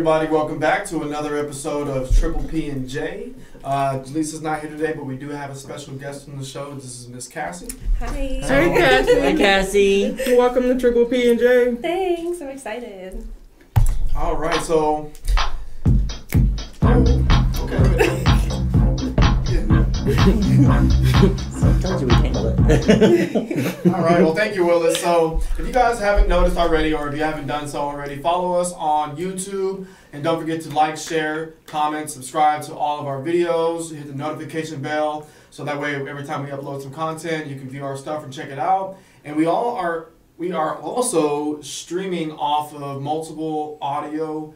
everybody? Welcome back to another episode of Triple P and J. Jalisa's not here today, but we do have a special guest on the show. This is Miss Cassie. Hi. Hey, Cassie. Hi, Cassie. Welcome to Triple P and J. Thanks. I'm excited. All right, so. Okay. Sometimes we handle it. All right, well, thank you, Willis. So, if you guys haven't noticed already, or if you haven't done so already, follow us on YouTube. And don't forget to like, share, comment, subscribe to all of our videos. Hit the notification bell so that way every time we upload some content, you can view our stuff and check it out. And we are also streaming off of multiple audio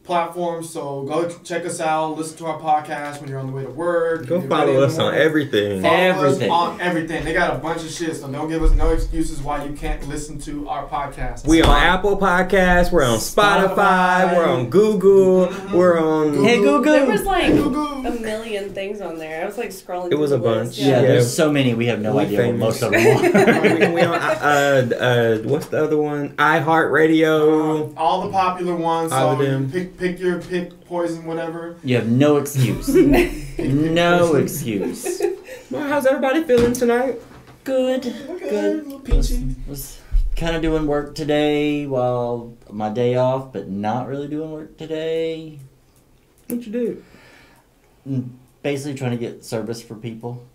platforms, so go check us out, listen to our podcast when you're on the way to work. Go follow us on everything. Follow us on everything. They got a bunch of shit, so don't give us no excuses why you can't listen to our podcast. We on Apple Podcasts, we're on Spotify, we're on Google, we're on... Hey, Google! There was like a million things on there. I was like scrolling. It was a the bunch. list. Yeah, there's so many, we have no idea what most of them are. we on, what's the other one? iHeartRadio. All the popular ones, All so of them. pick poison, whatever. You have no excuse. No excuse. Well, how's everybody feeling tonight? Good. Okay, a little peachy. Was kind of doing work today while my day off, but not really doing work today. What you do? Basically trying to get service for people.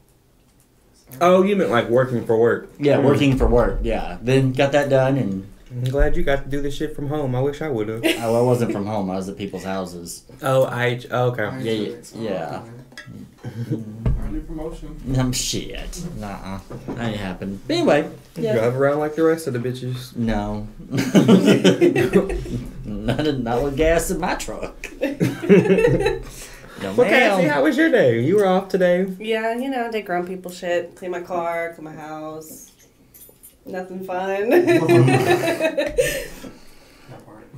Oh, you meant like working for work. Yeah, working for work, yeah. Then got that done, and I'm glad you got to do this shit from home. I wish I would have. I wasn't from home. I was at people's houses. Okay. Yeah. Early promotion. Shit. Nuh-uh. That ain't happened. But anyway. Yeah. Drive around like the rest of the bitches. No. not with gas in my truck. No, Well, Cassie, how was your day? You were off today. Yeah, you know, did grown people shit. Clean my car, clean my house. Nothing fun.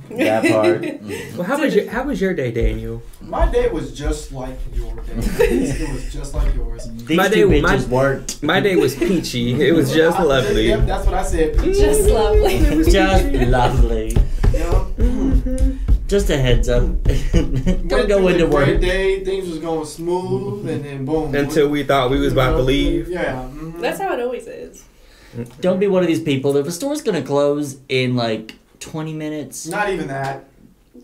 That part. Well, how was your day, Daniel? My day was just like your day. It was just like yours. These My two day- bitches worked. My day was peachy. It was just lovely. Yep, that's what I said. Just lovely. Just lovely. Yep. Just a heads up. Don't go into work. Great day, things was going smooth, and then boom. Until we thought we was about to leave. Yeah. That's how it always is. Don't be one of these people. If a store's gonna close in like 20 minutes. Not even that.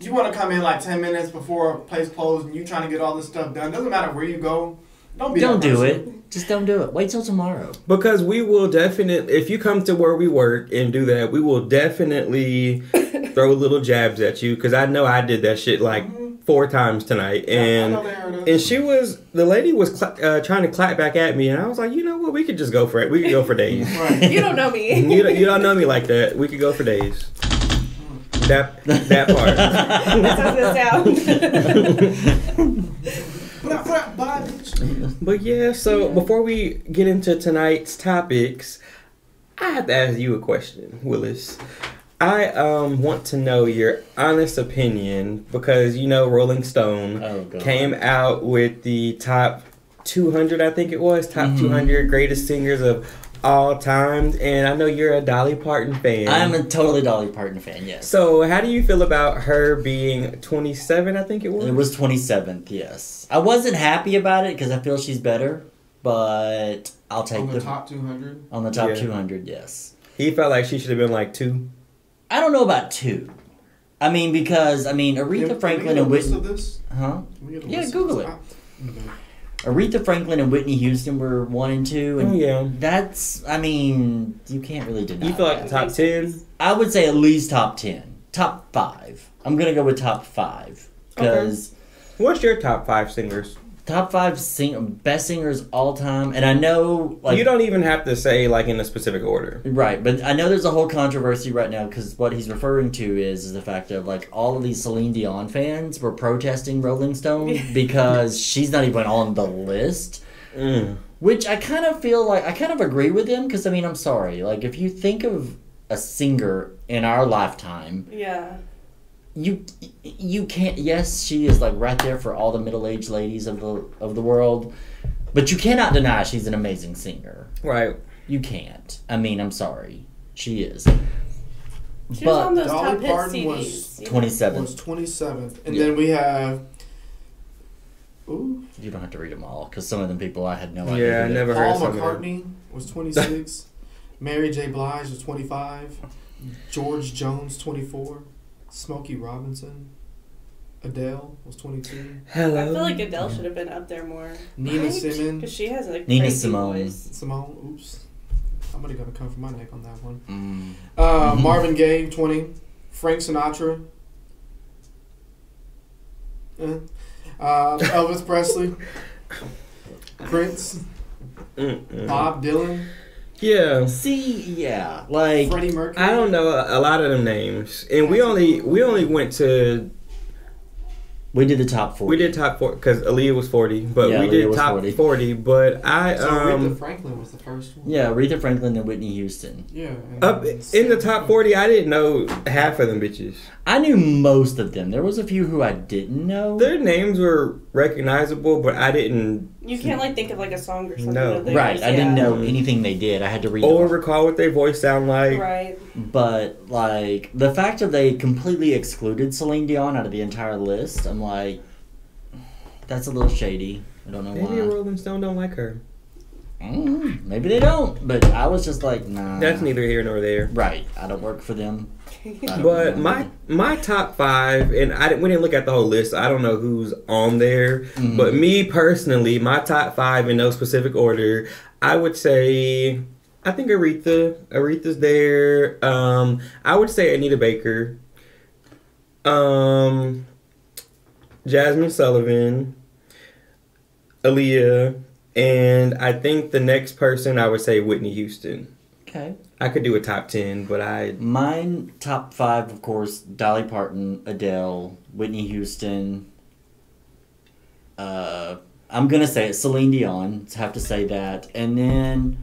You want to come in like 10 minutes before a place closed and you trying to get all this stuff done. Doesn't matter where you go. Don't do it. Just don't do it. Wait till tomorrow. Because we will definitely, if you come to where we work and do that, we will definitely throw little jabs at you. Because I know I did that shit like 4 times tonight. And the lady was trying to clap back at me. And I was like, you know what? We could just go for it. We could go for days. Right. You don't know me. You don't know me like that. We could go for days. That part. That's how it's sound. But yeah, so before we get into tonight's topics, I have to ask you a question, Willis. I want to know your honest opinion because you know Rolling Stone came out with the top 200, I think it was, top 200 greatest singers of all time, and I know you're a Dolly Parton fan. I'm a totally Dolly Parton fan, yes. So how do you feel about her being 27, I think it was? It was 27th, yes. I wasn't happy about it because I feel she's better, but I'll take on the top 200. On the top 200, yes. He felt like she should have been like 2. I don't know about 2. I mean, because, Aretha Franklin and Whitney... Huh? Yeah, Google it. Aretha Franklin and Whitney Houston were 1 and 2. And that's, you can't really deny. You feel like the top 10? I would say at least top 10. Top 5. I'm going to go with top 5. Because... Okay. What's your top 5 singers? Top 5 best singers all time. And I know... you don't even have to say, in a specific order. Right. But I know there's a whole controversy right now because what he's referring to is the fact of, all of these Celine Dion fans were protesting Rolling Stone because she's not even on the list. Which I kind of feel I kind of agree with him because, I'm sorry. If you think of a singer in our lifetime... Yeah. You can't. Yes, she is right there for all the middle-aged ladies of the world, but you cannot deny she's an amazing singer. Right. You can't. I'm sorry, she is. She was on But those Dolly top hit Parton was CDs. you know? 27. Was 27th, and Yeah. then we have. Ooh, You don't have to read them all because some of them people I had no idea. Yeah, I who they never were. heard Paul some of them. McCartney was 26. Mary J. Blige was 25. George Jones 24. Smokey Robinson. Adele was 22. Hello. I feel like Adele should have been up there more. Nina Because Simone. she has a Nina crazy Simone. voice. Simone. Oops. Somebody got to come for my neck on that one. Mm. Marvin Gaye 20. Frank Sinatra. Elvis Presley. Prince. Bob Dylan. Yeah. See, yeah, like Freddie Mercury. I don't know a lot of them names, and we only went to we did the top 40. we did top 4 because Aaliyah was 40, but Yeah, we Aaliyah did was top 40. 40. But I So Aretha Franklin was the first one. Yeah, Aretha Franklin and Whitney Houston. Yeah. and up then in the top 40. I didn't know half of them bitches. I knew most of them. There was a few who I didn't know. Their names were recognizable, but I didn't You can't like think of like a song or something. No. of theirs, Right, I didn't yeah. know anything they did. I had to read or them. recall what their voice sound like. Right. But like the fact that they completely excluded Celine Dion out of the entire list, I'm like, that's a little shady. I don't know Maybe why. Rolling Stone don't like her. Maybe they don't. But I was just like, nah. That's neither here nor there. Right. I don't work for them. I don't But know. my top 5, and we didn't look at the whole list. So I don't know who's on there. Mhm. But me personally, my top 5 in no specific order, I would say I think Aretha's there. I would say Anita Baker. Jasmine Sullivan, Aaliyah, and I think the next person I would say Whitney Houston. Okay. I could do a top 10, but Mine top 5, of course, Dolly Parton, Adele, Whitney Houston. I'm gonna say it, Celine Dion. Have to say that, and then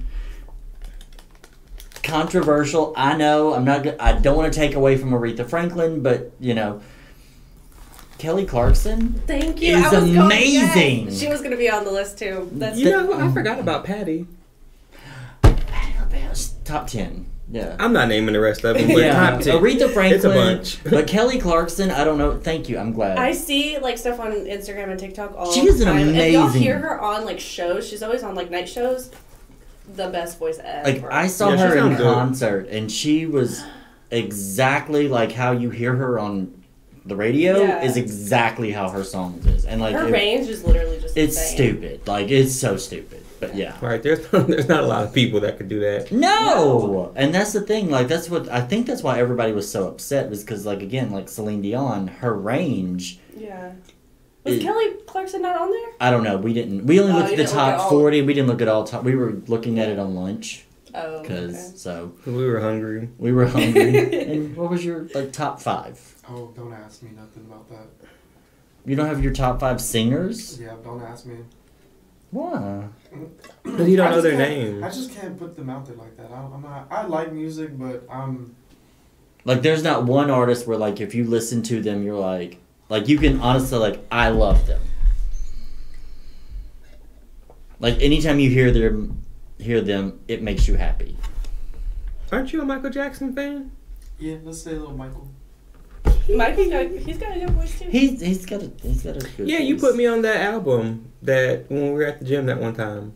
controversial. I know I'm not. I don't want to take away from Aretha Franklin, but you know, Kelly Clarkson. Thank you. Is I was amazing. Yes. She was going to be on the list too. That's you know, I forgot about Patty. Top 10. Yeah. I'm not naming the rest of them, but Yeah, top 10. Aretha Franklin. It's a bunch. But Kelly Clarkson, I don't know. Thank you. I'm glad. I see like stuff on Instagram and TikTok all She is the an time. If y'all amazing- hear her on like shows, she's always on like night shows. The best voice ever. Like I saw Yeah, she her in sounds good. concert, and she was exactly like how you hear her on the radio. Yeah. Is exactly how her songs is, and like her range is literally just it's insane. stupid. Like it's so stupid. But yeah. Right, there's not a lot of people that could do that. No, and that's the thing. Like that's what I think. That's why everybody was so upset. Was because like again, like Celine Dion, her range. Yeah. Was It- Kelly Clarkson not on there? I don't know. We didn't. We only Oh, looked you at the didn't look at top all- 40. We didn't look at all top. We were looking at it on lunch Oh. because Okay. so We were hungry. we were hungry. And what was your like top 5? Oh, don't ask me nothing about that. You don't have your top 5 singers? Yeah, don't ask me. Why? Because you don't I know just their can't- names. I just can't put them out there like that. I'm not. I like music, but I'm. Like, there's not one artist where like if you listen to them, you're like you can honestly like I love them. Like anytime you hear them, it makes you happy. Aren't you a Michael Jackson fan? Yeah, let's say little Michael. He's got a good voice too. He's got a good Yeah, you voice. put me on that album that when we were at the gym that one time.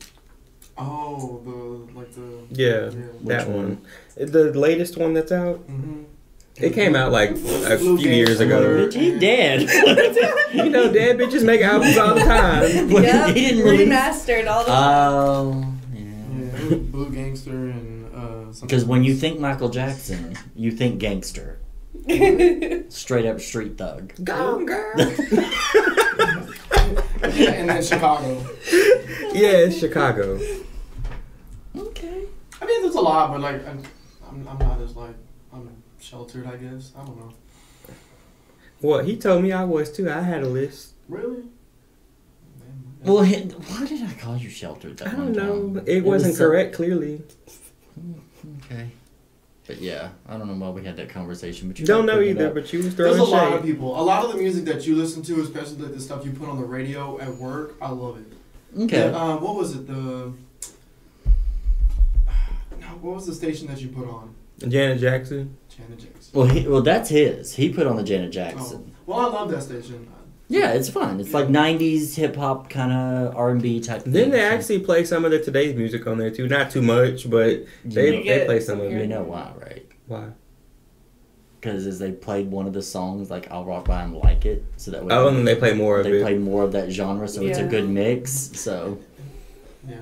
Oh, the Yeah, Which that one? one. The latest one that's out. Mm-hmm. It came out like a Blue few years ago. Gangster. He dead. You know, dead bitches make albums all the time. Yep, He didn't release- remastered all the Oh, Yeah, yeah. it was Blue Gangster and something. Because when you think Michael Jackson, you think gangster, straight up street thug. Go girl. Yeah, and then Chicago. Yeah, it's Chicago. Okay. I mean, there's a lot, but like I'm not as like I'm sheltered. I guess I don't know. Well, he told me I was too. I had a list. Really? Well, why did I call you sheltered that I one don't know. time? It wasn't was so- correct, clearly. Okay. But yeah, I don't know why we had that conversation. But you Don't know bring it either, up. but you was There's throwing a lot of shade. people. A lot of the music that you listen to, especially like the stuff you put on the radio at work, I love it. Okay. What was it? What was the station that you put on? Janet Jackson. Janet Jackson. Well, that's his. He put on the Janet Jackson. Oh. Well, I love that station. Yeah, it's fun. It's like 90s hip hop kind of R&B type thing. Then they actually play some of the today's music on there too. Not too much, but they play some of it. You know why, right? Why? Because as they played one of the songs, like I'll Rock By and Like It, so that way and they play more of it. They play more of that genre, so it's a good mix. So. Yeah.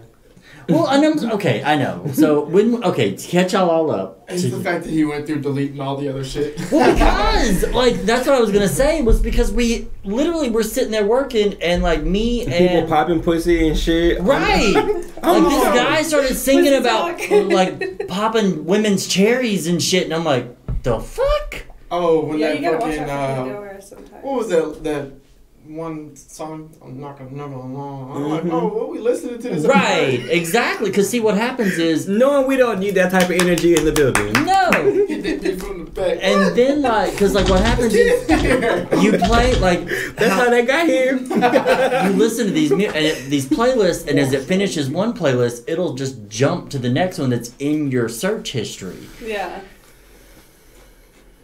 Well, I know. Okay, I know. So to catch y'all all up. It's the fact that he went through deleting all the other shit. Well, because that's what I was gonna say was because we literally were sitting there working and like me and people popping pussy and shit. Right. This guy started singing about like popping women's cherries and shit, and I'm like, the fuck? Oh, when you that gotta fucking watch out sometimes. what was that one song? I'm not gonna remember long. I'm like, oh, what we listening to this? Right, exactly. Because see, what happens is no, we don't need that type of energy in the building. No. Hit that bitch from the back. And then because what happens is you play that's how they got here. You listen to these playlists, and as it finishes one playlist, it'll just jump to the next one that's in your search history. Yeah.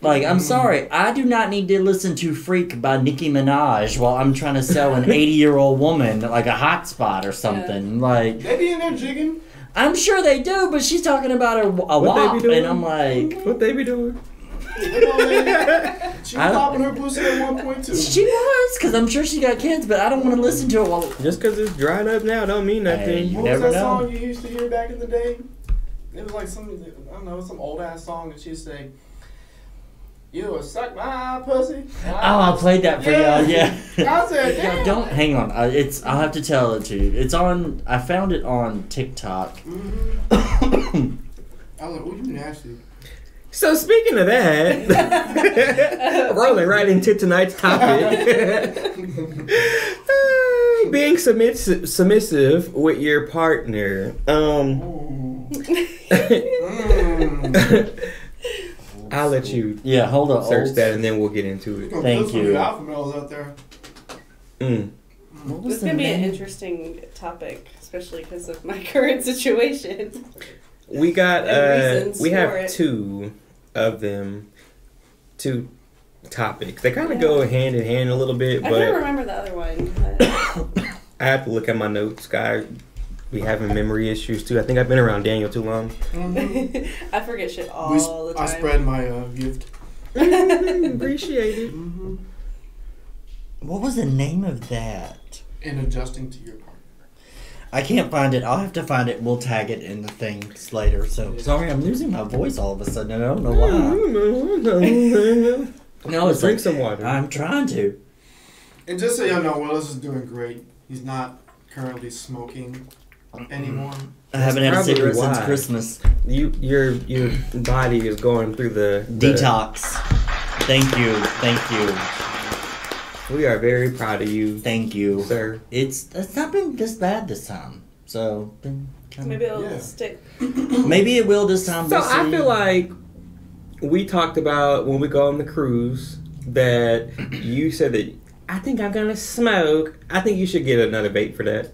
Like, I'm sorry, I do not need to listen to Freak by Nicki Minaj while I'm trying to sell an 80-year-old woman like a hotspot or something. Yeah. Like, they be in there jigging. I'm sure they do, but she's talking about a wop, and I'm like, what they be doing? She was popping her pussy at 1.2. She was, because I'm sure she got kids, but I don't want to listen to it while. Just because it's dried up now don't mean nothing. Hey, what was that song you used to hear back in the day? It was like some old ass song that she'd say. You would suck my pussy. I played that for y'all. Yeah. I said, damn. Don't hang on. I'll have to tell it to you. It's on. I found it on TikTok. Mm-hmm. I was like, oh, you nasty. So speaking of that, rolling right into tonight's topic, being submissive with your partner. I'll let you hold on. Search that and then we'll get into it. Thank you. Alpha males out there. This is going to be an interesting topic, especially because of my current situation. We got, we have two of them, two topics. They kind of go hand in hand a little bit, but... I can't remember the other one. I have to look at my notes, guy. We having memory issues too. I think I've been around Daniel too long. Mm-hmm. I forget shit all the time. I spread my gift. Appreciate it. Mm-hmm. What was the name of that? In adjusting to your partner. I can't find it. I'll have to find it. We'll tag it in the things later. So sorry, I'm losing my voice all of a sudden. I don't know why. No, it's drink some water. I'm trying to. And just so y'all know, Willis is doing great. He's not currently smoking anymore. I haven't had a cigarette since Christmas. Your body is going through the detox. Thank you. We are very proud of you. Thank you, sir. It's not been this bad this time. So maybe it'll stick. Maybe it will this time. So I feel like we talked about when we go on the cruise that you said that I think I'm gonna smoke. I think you should get another vape for that.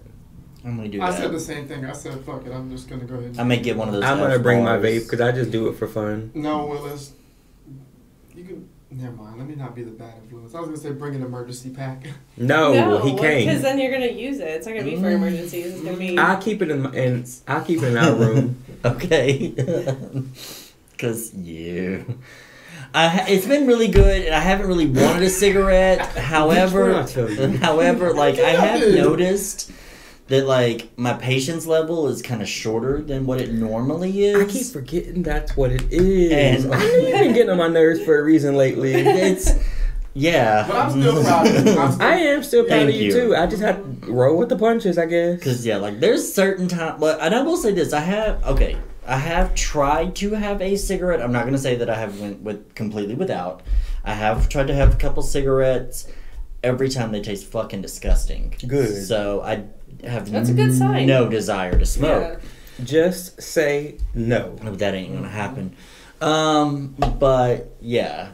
I'm gonna do that. I said the same thing. I said, fuck it. I'm just gonna go ahead and I may get one of those. I'm gonna bring my vape because I just do it for fun. No, Willis. You can. Never mind. Let me not be the bad influence. I was gonna say bring an emergency pack. No, he can't. Because then you're gonna use it. It's not gonna be for emergencies. It's gonna be. I'll keep it in our room. Okay. Because it's been really good, and I haven't really wanted a cigarette. However, like I have noticed that like my patience level is kind of shorter than what it normally is. I keep forgetting that's what it is. And I know you've been getting on my nerves for a reason lately. But I'm still proud of you. I am still proud of you too. I just have to roll with the punches, I guess. Because like there's certain times, and I will say this: I have tried to have a cigarette. I'm not going to say that I have went completely without. I have tried to have a couple cigarettes. Every time they taste fucking disgusting. Good. So I have That's a good sign. No desire to smoke. Yeah. Just say no. That ain't going to happen. But yeah,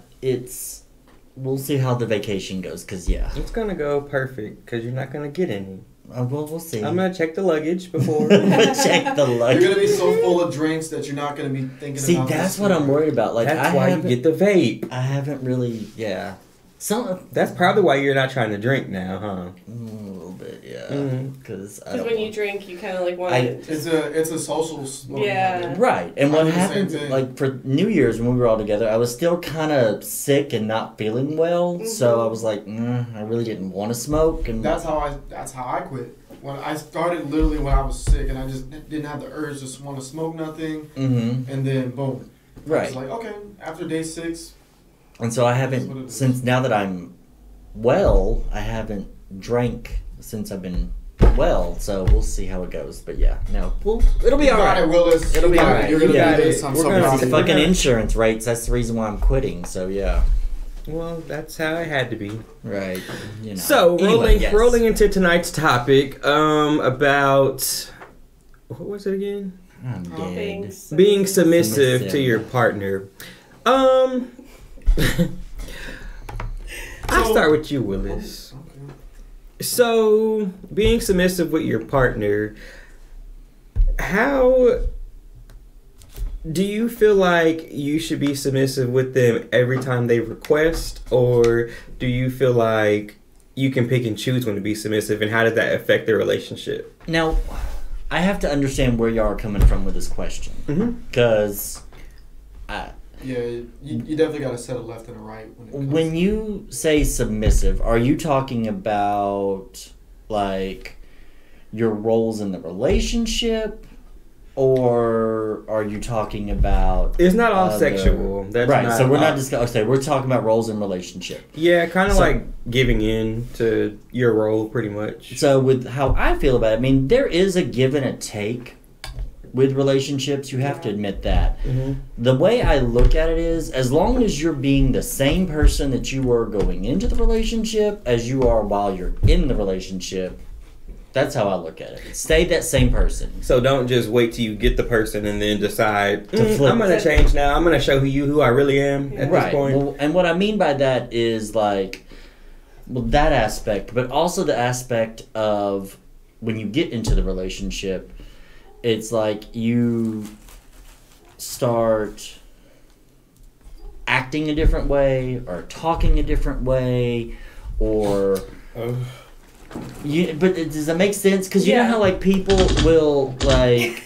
we'll see how the vacation goes. Because it's going to go perfect because you're not going to get any. Well, we'll see. I'm gonna check the luggage before. Check the luggage. You're gonna be so full of drinks that you're not gonna be thinking. See, about that's this what I'm worried about. Like, That's why you get the vape. I haven't really, yeah. That's probably why you're not trying to drink now, huh? A little bit, yeah. Because when you drink, you kind of like want to. It's a social smoke. Yeah. Right. And what I do the same happened, thing. like for New Year's when we were all together, I was still kind of sick and not feeling well. So I was like, I really didn't want to smoke. And That's how I quit. When I started literally when I was sick and I just didn't have the urge to want to smoke nothing, and then boom. I Right. was like, okay, after day 6. And so I what it haven't, is. since now that I'm well, I haven't drank since I've been well. So we'll see how it goes. But yeah, no, it'll be You all got right. it, Willis. It'll You be got all it. right. You're gonna You got do this. it. I'm We're so gonna proud It's of the you. fucking insurance rates. That's the reason why I'm quitting. So yeah. Well, that's how it had to be. Right. You know. So Anyway, yes. rolling into tonight's topic, about what was it again? I'm dead. Being submissive to Submissive. your partner. I'll start with you, Willis. Okay. So, being submissive with your partner, how do you feel like you should be submissive with them every time they request, or do you feel like you can pick and choose when to be submissive, and how does that affect the relationship? Now, I have to understand where y'all are coming from with this question. Because Yeah, you definitely got to set a left and a right when it comes when you say submissive, are you talking about, like, your roles in the relationship? Or are you talking about... It's not all sexual. That's right, not so we're all- not discussing... Okay, we're talking about roles in relationship. Yeah, kind of So- like giving in to your role, pretty much. So with how I feel about it, I mean, there is a give and a take with relationships. You have to admit that. The way I look at it is, as long as you're being the same person that you were going into the relationship as you are while you're in the relationship, that's how I look at it. Stay that same person. So don't just wait till you get the person and then decide, To flip. I'm going to change now. I'm going to show you who I really am at this point. Well, and what I mean by that is like, well, that aspect, but also the aspect of when you get into the relationship, it's like you start acting a different way or talking a different way or... but does that make sense? Because you know how like people will like...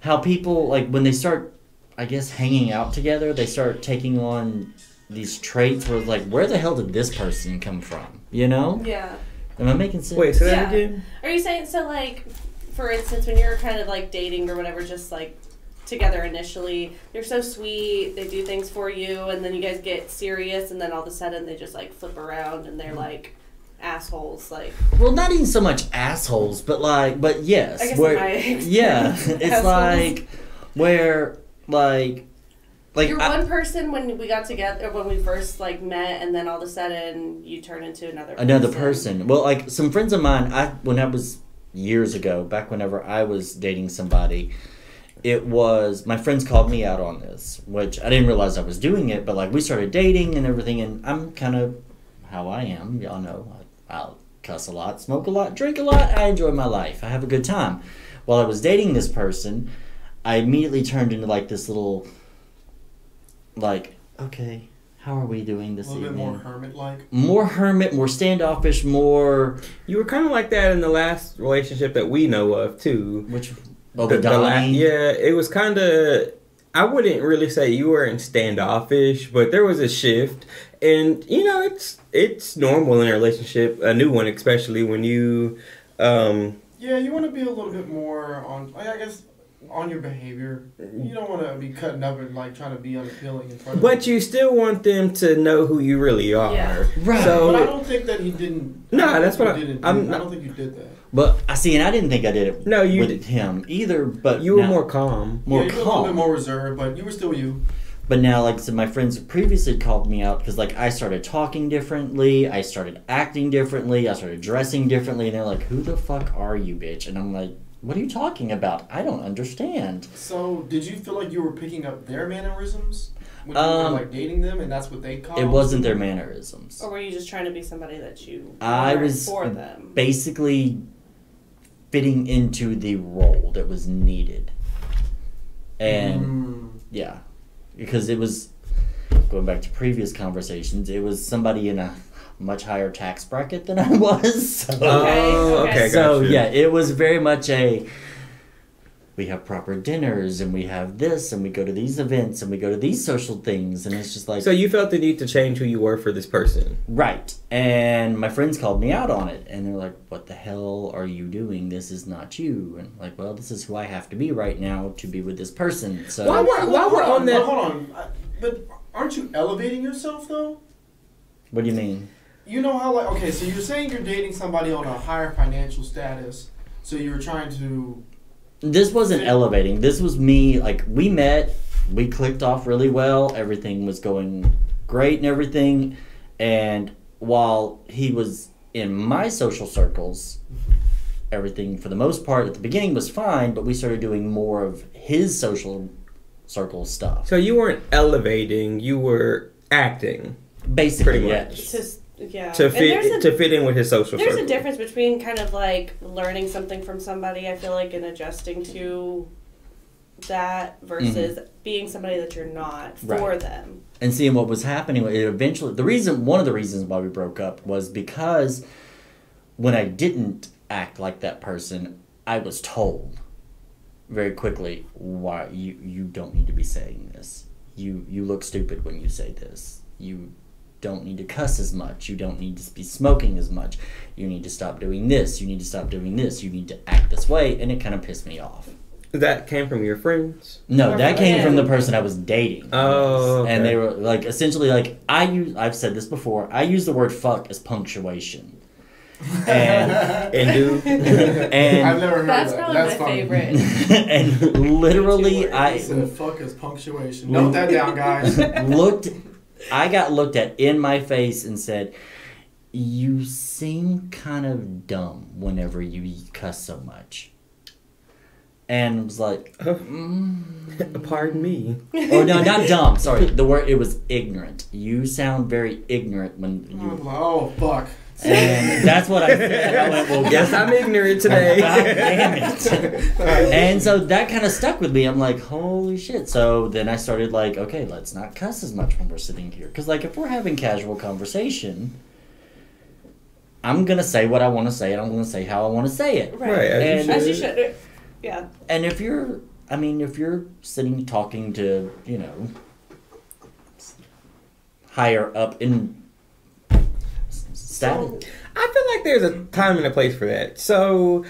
how people like when they start, I guess, hanging out together, they start taking on these traits where it's like, where the hell did this person come from? You know? Yeah. Am I making sense? Wait, say that again? Are you saying, so like, for instance, when you're kind of like dating or whatever, just like together initially, they're so sweet, they do things for you, and then you guys get serious, and then all of a sudden they just like flip around and they're like assholes, like... Well, not even so much assholes, but like, but yes. I guess where, in my experience, yeah, it's assholes. like, where, like you're one person when we got together, when we first like met, and then all of a sudden you turn into another person. Well, like some friends of mine, when I was years ago, back whenever I was dating somebody, it was, my friends called me out on this, which I didn't realize I was doing it, but like we started dating and everything, and I'm kind of how I am, y'all know, I'll cuss a lot, smoke a lot, drink a lot, I enjoy my life, I have a good time. While I was dating this person, I immediately turned into like this little, like, okay, how are we doing this evening? A little bit more hermit-like. More hermit, more standoffish, more... You were kind of like that in the last relationship that we know of, too. Which... Donnie? Yeah, it was kind of... I wouldn't really say you weren't standoffish, but there was a shift. And, you know, it's normal in a relationship, a new one especially, when you... Yeah, you want to be a little bit more on, I guess, on your behavior. You don't want to be cutting up and like trying to be unappealing in front of But you still want them to know who you really are. Yeah. Right. So, but I don't think that he didn't. No, that's what I didn't. I don't think you did that. But I see, and I didn't think I did it No, you with him either, but you were now, more calm. more Yeah, you were a calm. little bit more reserved, but you were still you. But now, like I said, my friends previously called me out because, like, I started talking differently, I started acting differently, I started dressing differently, and they're like, who the fuck are you, bitch? And I'm like, what are you talking about? I don't understand. So, did you feel like you were picking up their mannerisms? when you were like dating them, and that's what they called? It wasn't their mannerisms. Or were you just trying to be somebody that you I weren't was for them? basically fitting into the role that was needed. And yeah, because it was, going back to previous conversations, it was somebody in a much higher tax bracket than I was. So, Okay, so gotcha. yeah, it was very much we have proper dinners and we have this and we go to these events and we go to these social things, and it's just like, So you felt the need to change who you were for this person. right. And my friends called me out on it, and they're like, what the hell are you doing? This is not you. And I'm like, well, this is who I have to be right now to be with this person. So While we're on that, Hold on. But aren't you elevating yourself, though? what do you mean? You know how, like, okay, so you're saying you're dating somebody on a higher financial status, so you were trying to... This wasn't elevating. This was me, like, we met, we clicked off really well, everything was going great and everything, and while he was in my social circles, everything for the most part at the beginning was fine, but we started doing more of his social circle stuff. so you weren't elevating, you were acting Basically, pretty yeah. much. Just, yeah. to And fit in with his social There's circle. a difference between kind of like learning something from somebody, I feel like, and adjusting to that versus being somebody that you're not for Right. them. And seeing what was happening, it eventually, one of the reasons why we broke up was because when I didn't act like that person, I was told very quickly, why you don't need to be saying this. You look stupid when you say this. You don't need to cuss as much. You don't need to be smoking as much. You need to stop doing this. You need to stop doing this. You need to act this way. And it kind of pissed me off. That came from your friends? No, Or that from came from the him. person I was dating. Oh, okay. And they were like, essentially, like, I've said this before, I use the word fuck as punctuation. And And dude, I've and never heard That's that. probably That's my funny. favorite. and literally Two I I said fuck is punctuation. Note that down, guys. I got looked at in my face and said, you seem kind of dumb whenever you cuss so much. And I was like, pardon me. oh no, not dumb, sorry, the word, it was ignorant. You sound very ignorant when I'm you, like, oh, fuck. and that's what I said. I went, well, Yes, I'm ignorant today. God damn it. And so that kind of stuck with me. I'm like, holy shit. So then I started like, okay, let's not cuss as much when we're sitting here. Because like if we're having casual conversation, I'm going to say what I want to say and I'm going to say how I want to say it. Right, And- As you should. Yeah. And if you're sitting talking to, you know, higher up in status. I feel like there's a time and a place for that. So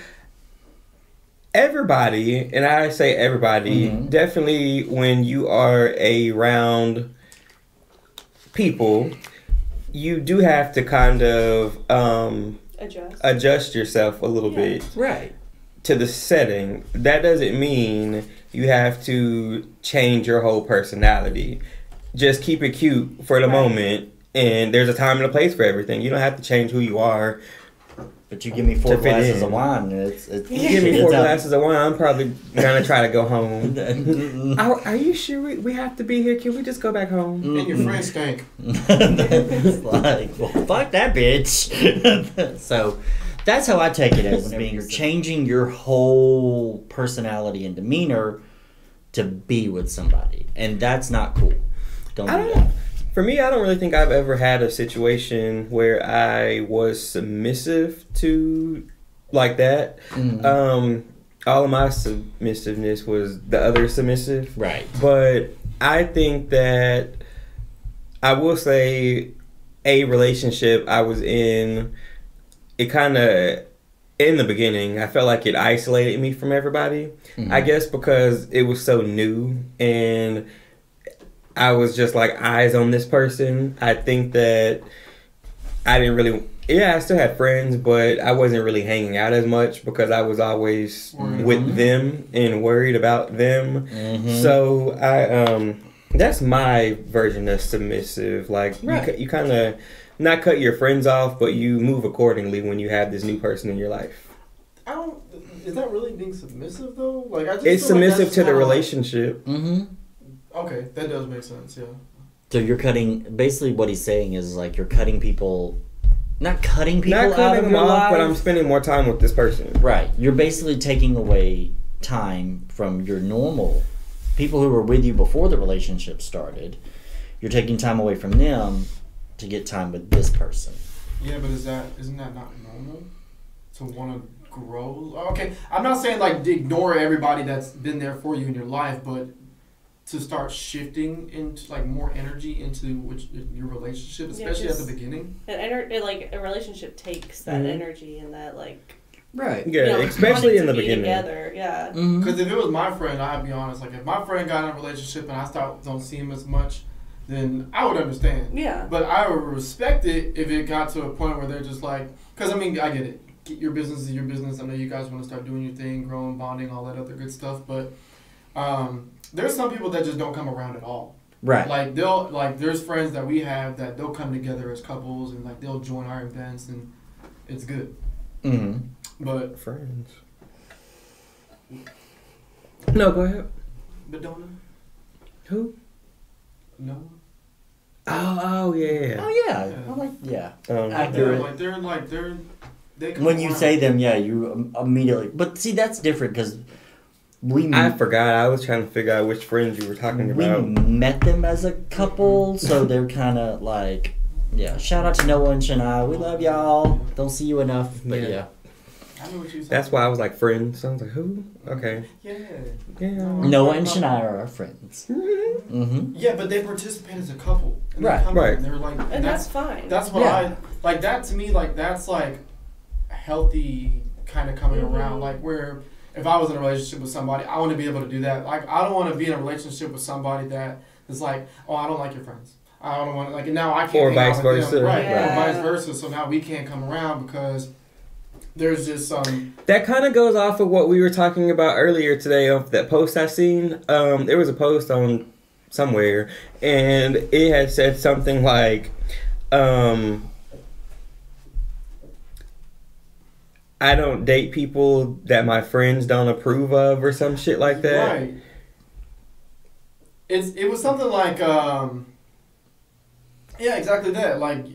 everybody, and I say everybody, definitely when you are around people, you do have to kind of adjust yourself a little bit Right. to the setting. That doesn't mean you have to change your whole personality. Just keep it cute for the moment. And there's a time and a place for everything. You don't have to change who you are. But you give me 4 To fit glasses in. of wine, it's You give me 4 glasses of wine, I'm probably gonna try to go home. of Are you sure we have to be here? Can we just go back home? And your friends stink. It's like, well, fuck that bitch. So that's how I take it as being you're changing your whole personality and demeanor to be with somebody, and that's not cool. Don't do that. For me, I don't really think I've ever had a situation where I was submissive to like that. All of my submissiveness was the other submissive. Right. But I think that I will say a relationship I was in, it kind of, in the beginning, I felt like it isolated me from everybody. I guess because it was so new and I was just like eyes on this person. I think that I didn't really... Yeah, I still had friends, but I wasn't really hanging out as much because I was always with them and worried about them. So that's my version of submissive. Like, you kind of not cut your friends off, but you move accordingly when you have this new person in your life. Is that really being submissive though? Like, I just It's feel like submissive that's to the kinda relationship. Okay, that does make sense. Yeah. So you're cutting. Basically, what he's saying is like you're cutting people. Not cutting people Not out cutting of them your off, life. but I'm spending more time with this person. Right. You're basically taking away time from your normal people who were with you before the relationship started. You're taking time away from them to get time with this person. Yeah, but isn't that not normal to want to grow? Okay, I'm not saying like ignore everybody that's been there for you in your life, but to start shifting into like more energy into your relationship, especially at the beginning. A relationship takes that energy and that like. Right. Yeah, especially in the beginning. Together, yeah. Because if it was my friend, I'd be honest. Like if my friend got in a relationship and I don't see him as much, then I would understand. Yeah. But I would respect it if it got to a point where they're just like, because I mean, I get it. Your business is your business. I know you guys want to start doing your thing, growing, bonding, all that other good stuff. But there's some people that just don't come around at all. Right. Like there's friends that we have that they'll come together as couples and like they'll join our events and it's good. Mm-hmm. But friends. No, go ahead. Madonna. Who? No. Oh yeah. Oh yeah. Accurate. They come When you around. say them, yeah, you immediately. But see, that's different because I forgot. I was trying to figure out which friends you were talking about. We met them as a couple, so they're kind of like, yeah. Shout out to Noah and Shania. We love y'all. Don't see you enough, but yeah. I know what you're saying. That's why I was like friends. So I was like, who? Okay. Yeah. Noah and Shania are our friends. Mm-hmm. Yeah, but they participate as a couple. And Right. They come Right. And they're like, And that's fine. That's what I like. That to me, like that's like healthy kind of coming around. Like where if I was in a relationship with somebody, I want to be able to do that. Like I don't want to be in a relationship with somebody that is like, oh, I don't like your friends. I don't want to like. And now I can't. Or hang out vice with them. versa. Right. Yeah. Or vice versa. So now we can't come around because there's just some. That kind of goes off of what we were talking about earlier today of that post I seen. There was a post on somewhere, and it had said something like, I don't date people that my friends don't approve of or some shit like that. Right. It was something like yeah, exactly that. Like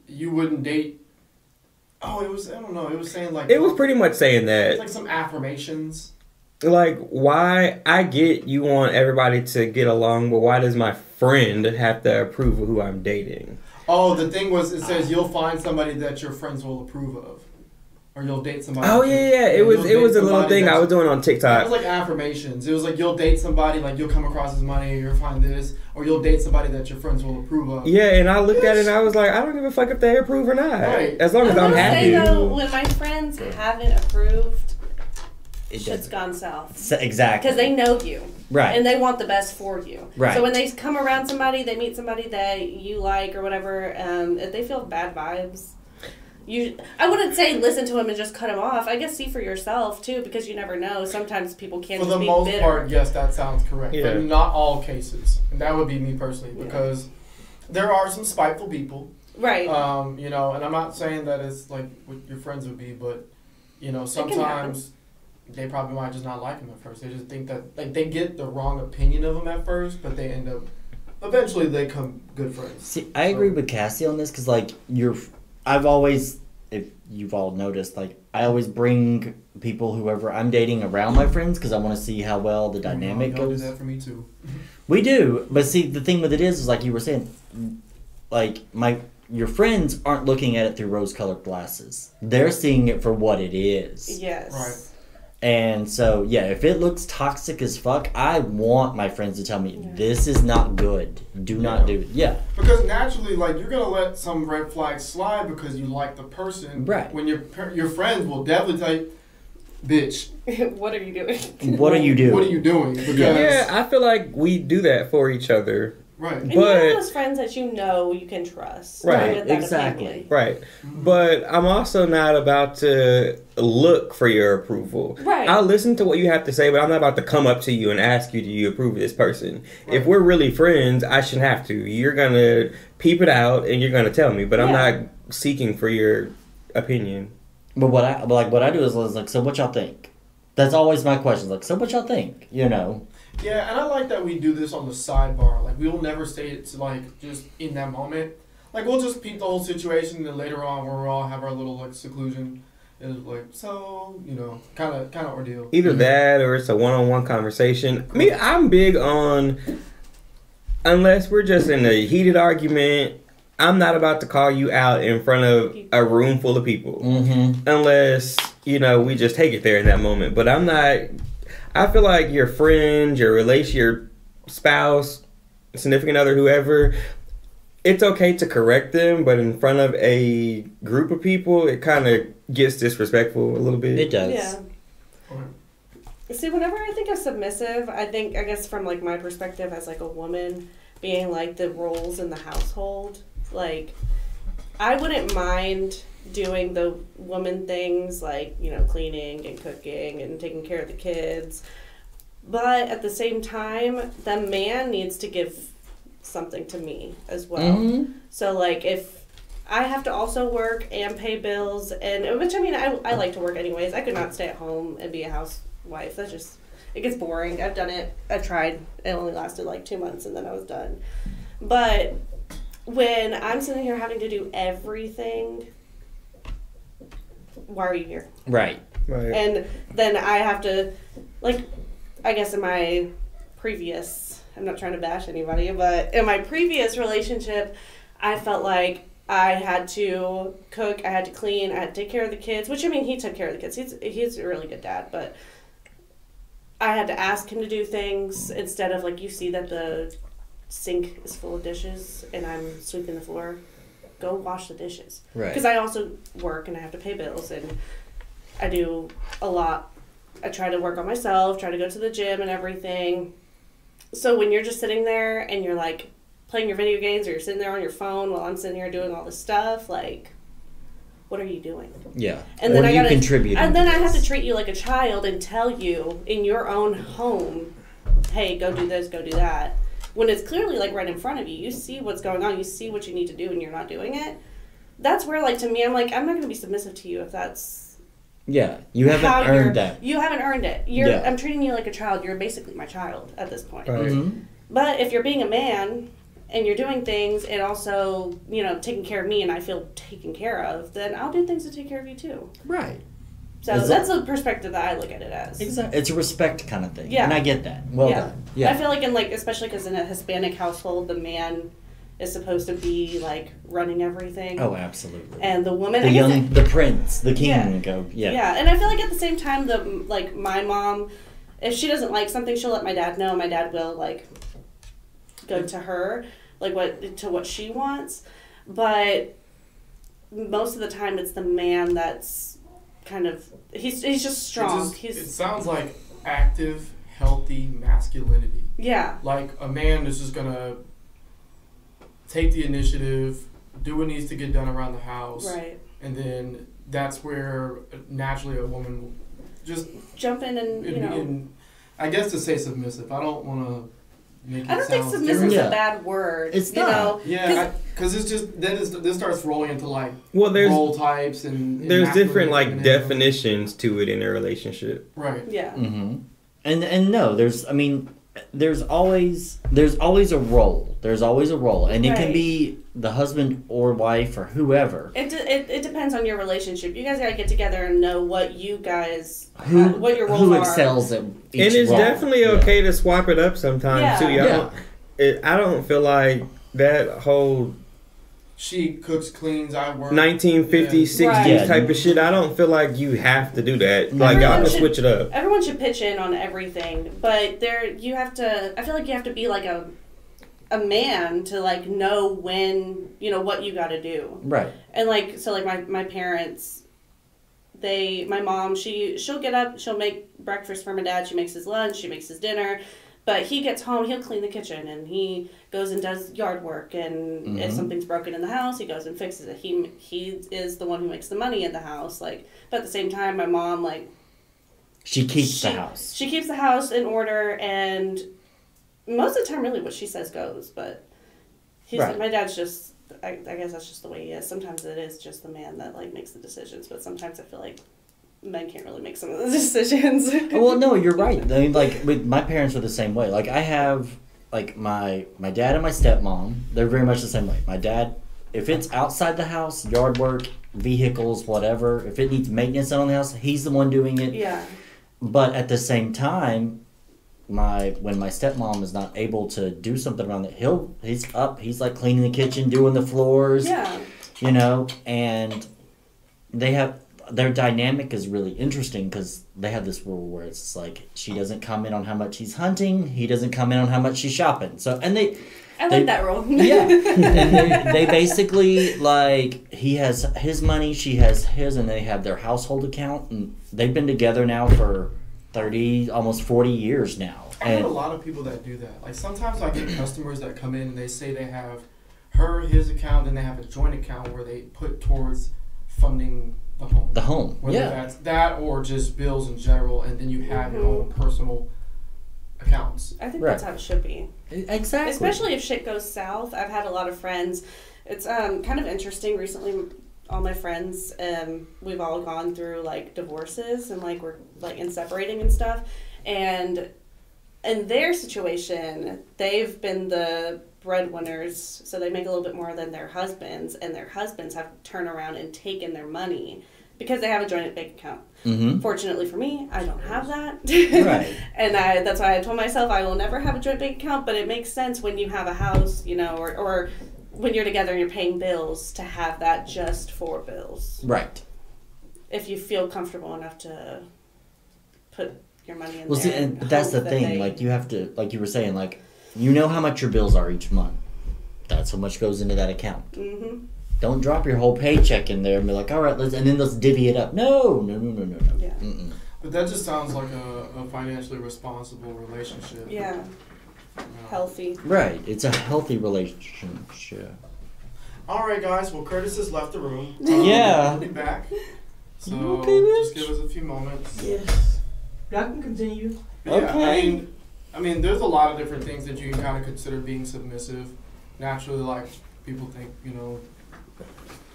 you wouldn't date. Oh, it was I don't know. It was saying like It was pretty much saying that. It's like some affirmations. Like, why? I get you want everybody to get along, but why does my friend have to approve of who I'm dating? Oh, the thing was, it says you'll find somebody that your friends will approve of, or you'll date somebody. Oh yeah. It was a little thing I was doing on It TikTok. was like affirmations. It was like you'll date somebody, like you'll come across as money, or you'll find this, or you'll date somebody that your friends will approve of. Yeah, and I looked at it and I was like, I don't give a fuck if they approve or not. Right. As long as I'm happy. Say, though, when my friends haven't approved, It shit's does. gone south. Exactly. Because they know you. Right. And they want the best for you. Right. So when they come around somebody, they meet somebody that you like or whatever, if they feel bad vibes, I wouldn't say listen to them and just cut them off. I guess see for yourself, too, because you never know. Sometimes people can't For just the be most bitter. part, yes, that sounds correct. Yeah. But not all cases. And that would be me personally, because there are some spiteful people. Right. You know, and I'm not saying that it's like what your friends would be, but, you know, sometimes they probably might just not like him at first. They just think that, like, they get the wrong opinion of him at first, but they end up, eventually they become good friends. See, I agree with Cassie on this because, like, I've always, if you've all noticed, like, I always bring people, whoever I'm dating, around my friends because I want to see how well the dynamic Y'all goes. do that for me too. We do, but see, the thing with it is like you were saying, like, your friends aren't looking at it through rose-colored glasses. They're seeing it for what it is. Yes. Right. And so, yeah, if it looks toxic as fuck, I want my friends to tell me, this is not good. Do not do it. Yeah. Because naturally, like, you're going to let some red flags slide because you like the person. Right. When your friends will definitely tell you, bitch, What are you doing? What are you doing? what are you doing? Because, Yeah, I feel like we do that for each other. Right. And But- you have those friends that you know you can trust. Right, with that exactly. opinion. Right. But I'm also not about to look for your approval. Right. I'll listen to what you have to say, but I'm not about to come up to you and ask you, do you approve of this person? If we're really friends, I shouldn't have to. You're going to peep it out and you're going to tell me, but I'm not seeking for your opinion. But what I do is like, so what y'all think? That's always my question. Like, so what y'all think? You know? Yeah, and I like that we do this on the sidebar. Like, we will never say it to, like, just in that moment. Like, we'll just peep the whole situation, and then later on, when we all have our little, like, seclusion, it's like, so, you know, kind of ordeal. Either that or it's a one-on-one conversation. I mean, I'm big on, unless we're just in a heated argument, I'm not about to call you out in front of a room full of people. Mm-hmm. Unless, you know, we just take it there in that moment. But I'm not, I feel like your friend, your relation, your spouse, significant other, whoever, it's okay to correct them, but in front of a group of people, it kind of gets disrespectful a little bit. It does. Yeah. See, whenever I think of submissive, I guess from, like, my perspective as, like, a woman, being, like, the roles in the household, like, I wouldn't mind doing the woman things, like, you know, cleaning and cooking and taking care of the kids, but at the same time, the man needs to give something to me as well. Mm-hmm. So, like, if I have to also work and pay bills, and which, I mean, I like to work anyways. I could not stay at home and be a housewife. That's just, it gets boring. I've done it. I tried. It only lasted like 2 months and then I was done. But when I'm sitting here having to do everything, why are you here? Right. And then I have to, like, I guess in my previous, I'm not trying to bash anybody, but in my previous relationship, I felt like I had to cook, I had to clean, I had to take care of the kids, which, I mean, he took care of the kids. He's a really good dad, but I had to ask him to do things instead of, like, you see that the sink is full of dishes and I'm sweeping the floor. Go wash the dishes. Right. Because I also work and I have to pay bills and I do a lot. I try to work on myself, try to go to the gym and everything. So when you're just sitting there and you're, like, playing your video games or you're sitting there on your phone while I'm sitting here doing all this stuff, like, what are you doing? Yeah. And or then you contribute. And then I have to treat you like a child and tell you in your own home, hey, go do this, go do that. When it's clearly, like, right in front of you. You see what's going on. You see what you need to do and you're not doing it. That's where, like, to me, I'm like, I'm not going to be submissive to you if that's... Yeah, you haven't earned that. You haven't earned it. I'm treating you like a child. You're basically my child at this point. Right. Mm-hmm. But if you're being a man and you're doing things and also, you know, taking care of me and I feel taken care of, then I'll do things to take care of you too. Right. So that's the perspective that I look at it as. Exactly. It's a respect kind of thing. Yeah. And I get that. Well done. Yeah. I feel like especially because in a Hispanic household, the man is supposed to be, like, running everything. Oh, absolutely. And the woman... The prince, the king, Yeah, and I feel like at the same time, my mom, if she doesn't like something, she'll let my dad know. My dad will, like, go to her, like, what she wants. But most of the time, it's the man that's kind of... He's just strong. It sounds like active, healthy masculinity. Yeah. Like, a man is just gonna take the initiative, do what needs to get done around the house. Right. And then that's where naturally a woman will just jump in and, you know. And I guess to say submissive, I don't want to make it I don't think submissive is a bad word. It's not. Know? Yeah, because it's just, this starts rolling into, like, there's role types and there's different, like, definitions to it in a relationship. Right. Yeah. Mm-hmm. And no, there's always a role. There's always a role, and it can be the husband or wife or whoever. It depends on your relationship. You guys gotta get together and know what you guys what your roles are. Who excels at each And it's role. definitely okay to swap it up sometimes too. I don't feel like that whole she cooks, cleans, I work. 1950s, 60s type of shit. I don't feel like you have to do that. Like, y'all can switch it up. Everyone should pitch in on everything, but you have to. I feel like you have to be like a man to, like, know when, you know, what you got to do. Right. And, like, so, like, my parents, my mom, she'll get up, she'll make breakfast for my dad. She makes his lunch, she makes his dinner. But he gets home, he'll clean the kitchen, and he goes and does yard work, and if something's broken in the house, he goes and fixes it. He is the one who makes the money in the house, like, but at the same time, my mom, like... She keeps the house. She keeps the house in order, and most of the time, really, what she says goes, but my dad's just... I guess that's just the way he is. Sometimes it is just the man that, like, makes the decisions, but sometimes I feel like men can't really make some of those decisions. Well, no, you're right. I mean, like, my parents were the same way. Like, I have, like, my dad and my stepmom, they're very much the same way. My dad, if it's outside the house, yard work, vehicles, whatever, if it needs maintenance on the house, he's the one doing it. Yeah. But at the same time, when my stepmom is not able to do something around it, he's like cleaning the kitchen, doing the floors. Yeah. You know, and their dynamic is really interesting because they have this rule where it's like she doesn't comment on how much he's hunting, he doesn't comment on how much she's shopping. So I like that rule. Yeah, and they basically, like, he has his money, she has his, and they have their household account, and they've been together now for 30, almost 40 years now. I know a lot of people that do that. Like, sometimes I get customers that come in and they say they have his account, and they have a joint account where they put towards funding the home. Whether that's that or just bills in general, and then you have your own personal accounts. I think that's how it should be. Exactly. Especially if shit goes south. I've had a lot of friends. It's kind of interesting recently. All my friends, we've all gone through like divorces and like we're like in separating and stuff. And in their situation, they've been the breadwinners, so they make a little bit more than their husbands, and their husbands have turned around and taken their money because they have a joint bank account. Mm-hmm. Fortunately for me, I don't have that. Right. And that's why I told myself I will never have a joint bank account, but it makes sense when you have a house, you know, or when you're together and you're paying bills to have that just for bills. Right. If you feel comfortable enough to put your money in there. See, and that's the thing. Like, you have to, like you were saying, like, you know how much your bills are each month. That's how much goes into that account. Mm-hmm. Don't drop your whole paycheck in there and be like, all right, let's divvy it up. No. Yeah. Mm-mm. But that just sounds like a financially responsible relationship. Yeah. Healthy. Right. It's a healthy relationship. All right, guys. Well, Curtis has left the room. Yeah. He'll be back. So okay, just give us a few moments. Yes. Y'all can continue. Yeah, Okay. I mean, there's a lot of different things that you can kind of consider being submissive. Naturally, like, people think, you know,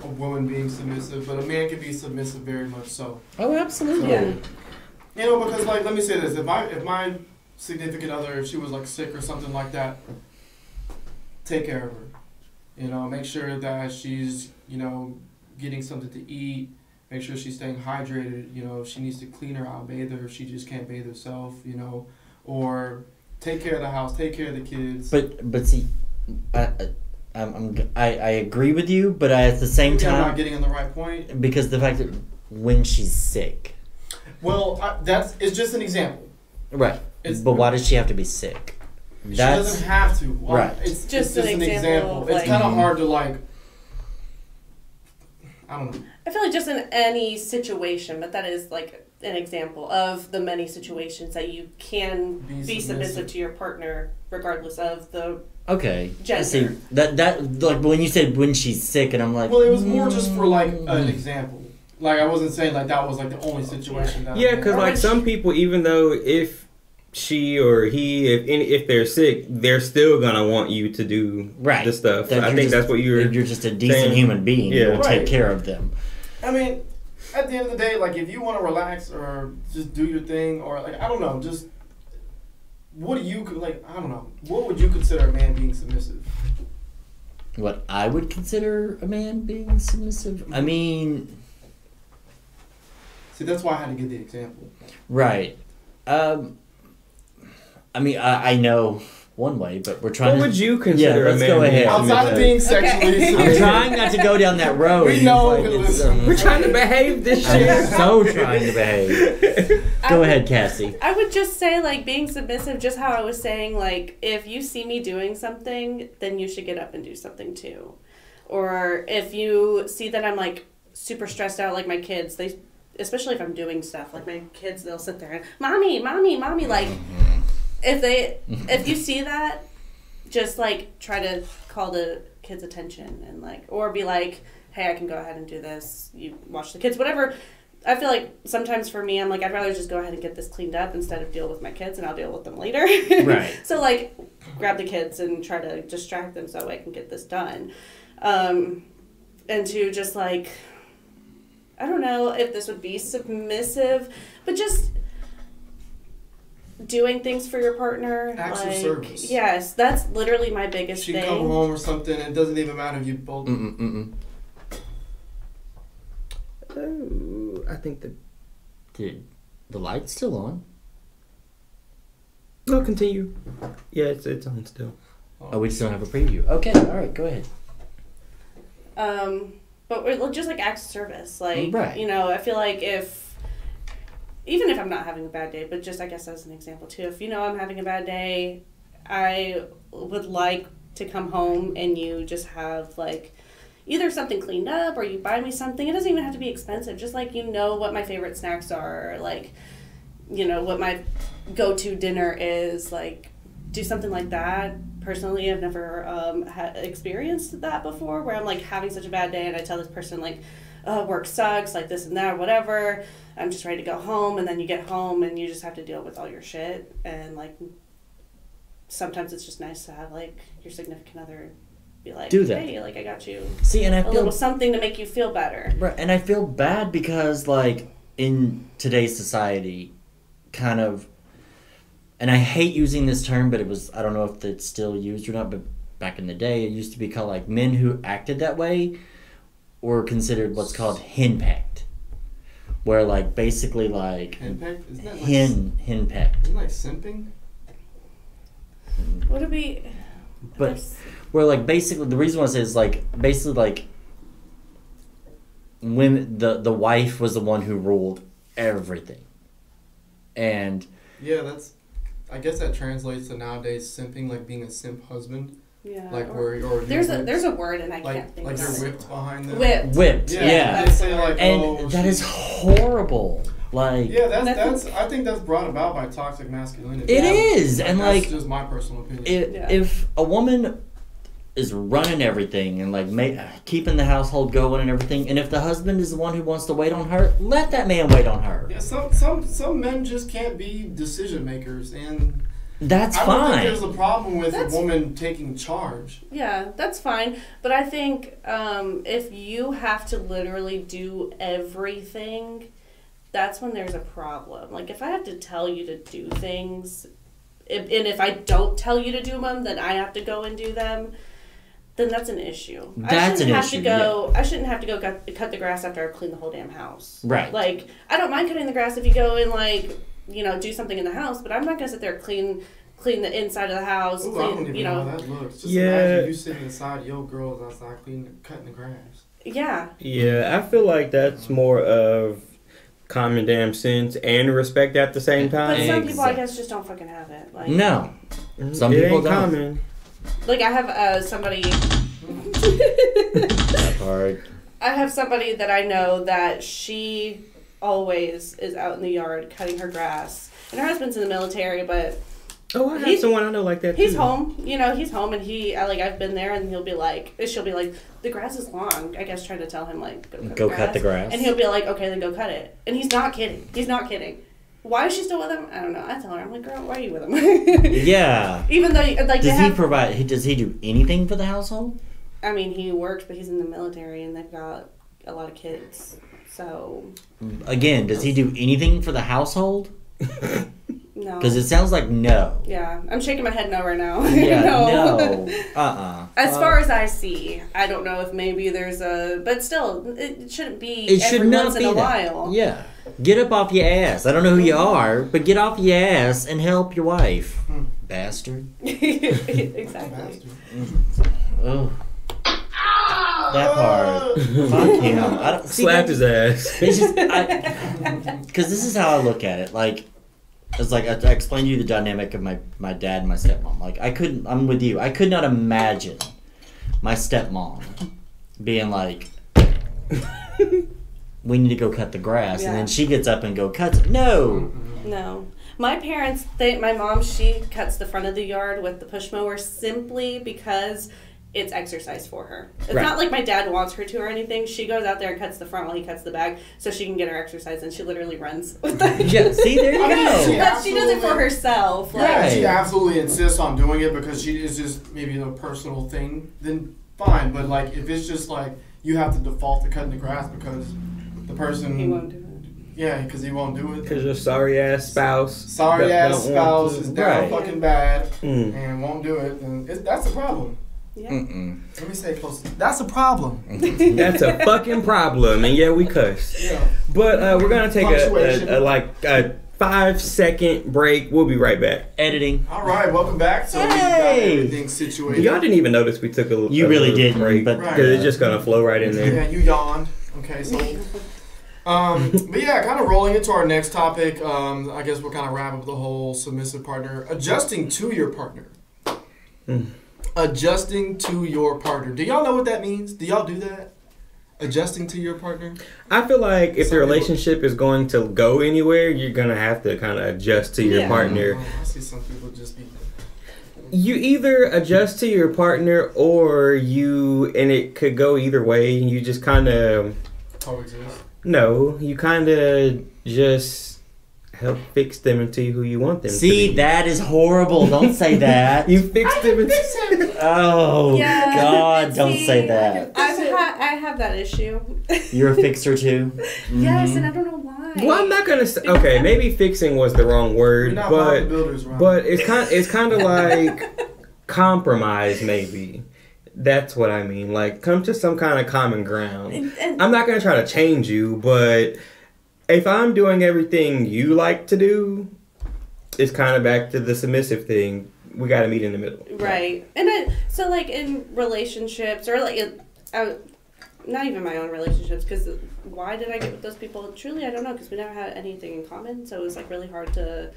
a woman being submissive, but a man can be submissive very much so. Oh, absolutely. So, Yeah. you know, because, like, let me say this. If my significant other, if she was, like, sick or something like that, take care of her. You know, make sure that she's, you know, getting something to eat. Make sure she's staying hydrated. You know, if she needs to clean her out, bathe her if she just can't bathe herself, you know. Or take care of the house, take care of the kids. But see, I agree with you, but at the same time, I'm not getting on the right point. Because the fact that when she's sick. Well, it's just an example. Right. But why does she have to be sick? She doesn't have to. Well, right. It's just an example. Like, it's kind of hard to, like, I don't know. I feel like just in any situation, but that is like an example of the many situations that you can be submissive to your partner regardless of the gender. See, that like when you said when she's sick, and I'm like, well, it was more just for like an example. Like, I wasn't saying like that was like the only situation. That because like some people, even though if she or he, if they're sick, they're still gonna want you to do the stuff. I think that's what you're just a decent human being. Yeah, you'll take care of them. I mean, at the end of the day, like, if you want to relax or just do your thing, or like, I don't know, just what do you like? I don't know. What would you consider a man being submissive? What I would consider a man being submissive? I mean, see, that's why I had to give the example. Right. I mean, I know one way, but we're trying. What would you consider a man? Go ahead. Outside of being sexually, I'm trying not to go down that road. We know. We're trying to behave this year. I'm so trying to behave. Go ahead, Cassie. I would just say, like, being submissive, just how I was saying, like, if you see me doing something, then you should get up and do something too. Or if you see that I'm, like, super stressed out, like my kids, especially if I'm doing stuff, like my kids, they'll sit there and, mommy, like, if you see that, just like try to call the kids' attention and like, or be like, hey, I can go ahead and do this. You watch the kids, whatever. I feel like sometimes for me, I'm like, I'd rather just go ahead and get this cleaned up instead of deal with my kids, and I'll deal with them later. Right. So like, grab the kids and try to distract them so I can get this done. And to just like, I don't know if this would be submissive, but just doing things for your partner. Acts of like, service. Yes, that's literally my biggest She thing. come home or something, and it doesn't even matter if you both. Oh, I think Dude, the light's still on. No, continue. Yeah, it's on still. Oh, we just don't have a preview. Okay, all right, go ahead. But we're just like acts of service. Like, Right. you know, I feel like even if I'm not having a bad day, but just I guess as an example too, if you know I'm having a bad day, I would like to come home and you just have like either something cleaned up or you buy me something. It doesn't even have to be expensive. Just like you know what my favorite snacks are, or like you know what my go-to dinner is. Like do something like that. Personally, I've never had experienced that before, where I'm like having such a bad day and I tell this person like, "Oh, work sucks," like this and that, or whatever. I'm just ready to go home, and then you get home and you just have to deal with all your shit. And like sometimes it's just nice to have like your significant other be like, Do that. "Hey, like I got you See, and I a feel little something to make you feel better." right, and I feel bad because like in today's society, kind of. And I hate using this term, but I don't know if it's still used or not, but back in the day, it used to be called, like, men who acted that way were considered what's called henpecked. Where, like, basically, like... Henpecked? Isn't that like, henpecked. Isn't that like simping? Would it be... But, where, like, basically, the reason why I say is, like, basically, like, women, the wife was the one who ruled everything. And... Yeah, I guess that translates to nowadays simping, like being a simp husband. Yeah. Like where you're there's a word and I like, can't think like of you're it. whipped behind them. Whipped, Yeah. They say like, and that is horrible. Like yeah, that's I think that's brought about by toxic masculinity. It is, and that's like just my personal opinion. If a woman is running everything and like keeping the household going and everything, and if the husband is the one who wants to wait on her, let that man wait on her. Yeah, some men just can't be decision makers, and that's fine. I don't think there's a problem with a woman taking charge. Yeah, that's fine. But I think if you have to literally do everything, that's when there's a problem. Like if I have to tell you to do things, and if I don't tell you to do them, then I have to go and do them. Then that's an issue. I shouldn't have to go cut the grass after I've cleaned the whole damn house. Right. Like I don't mind cutting the grass if you go and like do something in the house, but I'm not gonna sit there clean the inside of the house. Ooh, clean, I don't even know how that looks. Just Yeah. imagine you sitting inside your girls outside cutting the grass. Yeah. Yeah, I feel like that's more of common damn sense and respect at the same time. But some people, I guess, just don't fucking have it. Like No. Some it people ain't don't. common. Like I have somebody. That part. I have somebody that I know that she always is out in the yard cutting her grass, and her husband's in the military, but Oh, I have someone I know like that too. he's home. He's home, and I've been there, and she'll be like, the grass is long. I guess trying to tell him like Go cut the grass. and he'll be like, okay, then go cut it, and he's not kidding. He's not kidding. Why is she still with him? I don't know. I tell her, I'm like, girl, why are you with him? Yeah. Even though like does he do anything for the household? I mean, he works, but he's in the military, and they've got a lot of kids. So Again, does he do anything for the household? no. Because it sounds like no. Yeah, I'm shaking my head no right now. Yeah, no. As far as I see, I don't know if maybe there's but still, it shouldn't be It should every not once be in a that. while. Yeah. Get up off your ass. I don't know who you are, but get off your ass and help your wife. Bastard. Exactly. Oh. That part. Fuck him. I don't Slapped his ass. It's just because this is how I look at it. Like, it's like I explained to you the dynamic of my dad and my stepmom. Like, I'm with you. I could not imagine my stepmom being like, we need to go cut the grass, and then she gets up and go cuts it. No. No. My parents, my mom, she cuts the front of the yard with the push mower simply because it's exercise for her. It's not like my dad wants her to or anything. She goes out there and cuts the front while he cuts the back so she can get her exercise, and she literally runs with that. Yeah, see, there you go. But she does it for herself. Like, Yeah, she absolutely insists on doing it because she is just maybe a personal thing, then fine. But like if it's just like you have to default to cutting the grass because the person. He won't do it. Yeah, because he won't do it. Because your sorry ass spouse. Sorry ass spouse is down Right. fucking bad and won't do it. And that's a problem. Yeah. Let me say it close. That's a problem. That's a fucking problem. And yeah, we cuss. Yeah. But we're going to take Punctuation. a 5-second break. We'll be right back. Editing. All right, welcome back. So we got everything situated. Y'all didn't even notice we took a You really little didn't, break. but- Because it's just going to flow right in there. Yeah, you yawned. Okay, so. But yeah, kind of rolling into our next topic. I guess we'll kind of wrap up the whole submissive partner. Adjusting to your partner. Adjusting to your partner. Do y'all know what that means? Do y'all do that? Adjusting to your partner? I feel like if the relationship is going to go anywhere, you're going to have to kind of adjust to your partner. Oh, I see some people just be... You either adjust to your partner or and it could go either way. You just kind of... Coexist? No, you kind of just help fix them into who you want them to be. See, that is horrible. Don't say that. You fix them into... Oh, Yeah, God, don't see, say that. I have that issue. You're a fixer, too? Yes, and I don't know why. Well, I'm not going to say... Okay, maybe fixing was the wrong word, We're not model builders, Ron. but it's kind of like compromise, maybe. That's what I mean. Like, come to some kind of common ground. And I'm not going to try to change you, but if I'm doing everything you like to do, it's kind of back to the submissive thing. We got to meet in the middle. right. And so, like, in relationships, or, like, not even my own relationships, because why did I get with those people? Truly, I don't know, because we never had anything in common, so it was, like, really hard to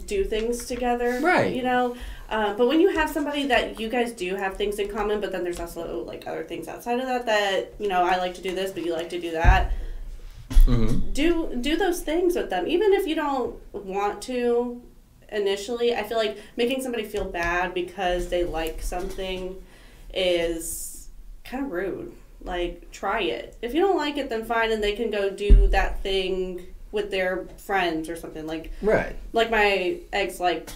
do things together. Right. You know? But when you have somebody that you guys do have things in common, but then there's also, like, other things outside of that, you know, I like to do this, but you like to do that. Do those things with them. Even if you don't want to initially, I feel like making somebody feel bad because they like something is kind of rude. Like, try it. If you don't like it, then fine, and they can go do that thing with their friends or something. Like, Right. like my ex, like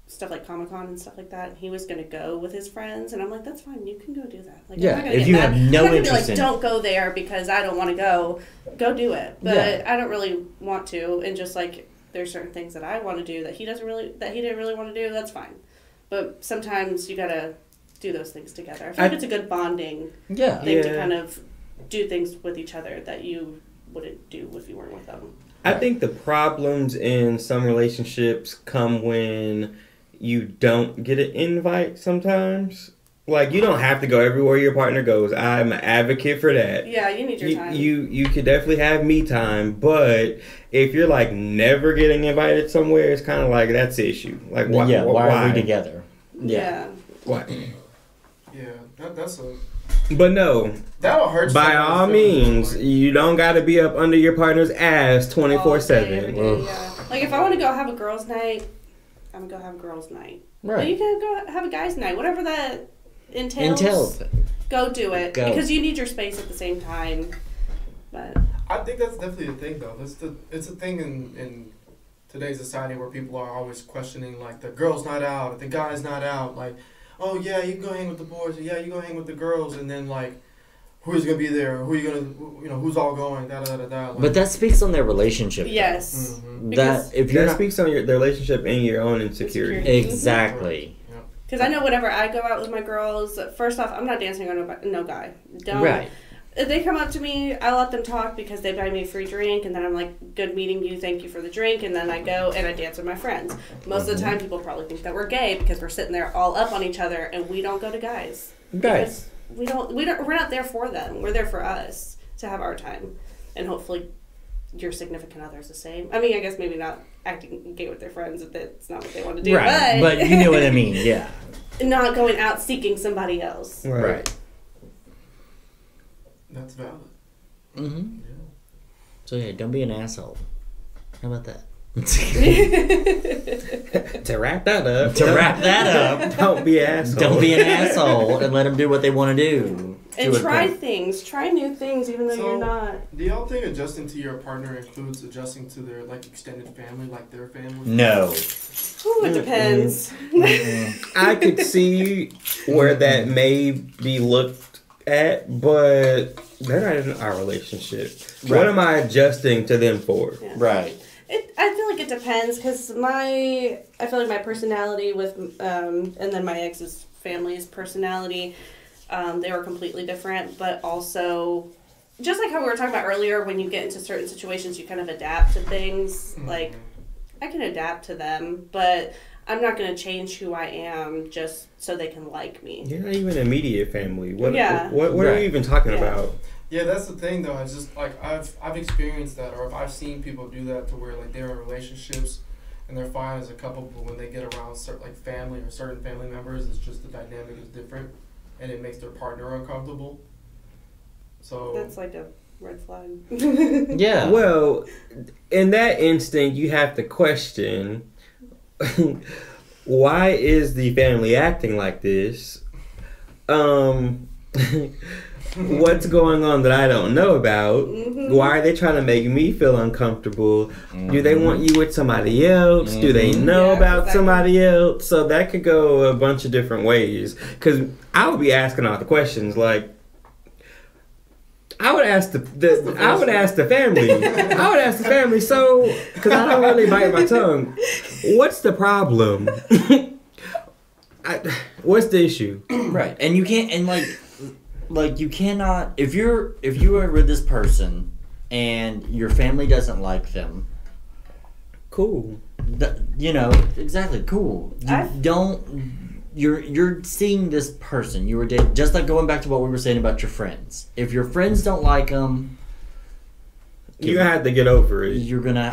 stuff like Comic-Con and stuff like that. And he was going to go with his friends, and I'm like, that's fine. You can go do that. Like, Yeah, I'm not gonna if get you mad. have no I'm not gonna interest be like, in it. don't go there because I don't want to go. Go do it. But Yeah. I don't really want to. And just like there's certain things that I want to do that he didn't really want to do. That's fine. But sometimes you gotta do those things together. I feel like it's a good bonding thing to kind of do things with each other that you wouldn't do if you weren't with them. I think the problems in some relationships come when you don't get an invite sometimes. Like, you don't have to go everywhere your partner goes. I'm an advocate for that. Yeah, you need your time. You could definitely have me time, but if you're like never getting invited somewhere, it's kind of like that's the issue. Like, why are we together? Yeah. Why? Yeah, that's a... But no, That'll hurt. by all means, you don't got to be up under your partner's ass 24/7. Yeah. Like, if I want to go have a girls' night, I'm gonna go have a girls' night. Right. But you can go have a guys' night, whatever that entails. Go do it because you need your space at the same time. But I think that's definitely a thing, though. It's a thing in today's society where people are always questioning, like, the girls' not out, the guys' not out. Like, oh yeah, you can go hang with the boys. Yeah, you go hang with the girls, and then like, who's gonna be there? Who are you gonna, who's all going? Da da da da. Like, But that speaks on their relationship. yes, That if you're that not, speaks on the relationship and your own insecurity. exactly. because I know whenever I go out with my girls, first off, I'm not dancing on no guy. Don't. Right. If they come up to me, I let them talk because they buy me a free drink, and then I'm like, good meeting you, thank you for the drink, and then I go and I dance with my friends. Most of the time, people probably think that we're gay because we're sitting there all up on each other, and we don't go to guys. Guys. Because we're not there for them. We're there for us to have our time, and hopefully your significant other is the same. I mean, I guess maybe not acting gay with their friends if that's not what they want to do, Right. But you know what I mean, yeah. Not going out seeking somebody else. Right. That's valid. Mm-hmm. Yeah. So yeah, don't be an asshole. How about that? To wrap that up. Don't be an asshole. Don't be an asshole and let them do what they want to do. And try things. Try new things even though you're not. Do y'all think adjusting to your partner includes adjusting to their, like, extended family, like their family? No. Ooh, it depends. I could see where that may be looked at, but they're not in our relationship. Right. What am I adjusting to them for? Yeah. Right. I feel like it depends because I feel like my personality with and then my ex's family's personality, they were completely different, but also just like how we were talking about earlier, when you get into certain situations, you kind of adapt to things. Like I can adapt to them, but I'm not going to change who I am just so they can like me. You're not even immediate family. What Yeah. what are you even talking about? Yeah, that's the thing though. It's just like I've experienced that, or I've seen people do that to where like they're in relationships and they're fine as a couple, but when they get around certain like family or certain family members, it's just the dynamic is different, and it makes their partner uncomfortable. So That's like a red flag. Yeah. Well, in that instinct, you have to question why is the family acting like this? What's going on that I don't know about? Why are they trying to make me feel uncomfortable? Do they want you with somebody else? Do they know about somebody else? So that could go a bunch of different ways. Because I would be asking all the questions like, I would ask the family. I would ask the family. So, because I don't really bite my tongue. What's the problem? What's the issue? Right. And you can't, and like you cannot, if you are with this person and your family doesn't like them. Cool. Exactly, cool. You're seeing this person. You were dating, just like going back to what we were saying about your friends. If your friends don't like them, you have to get over it. You're gonna,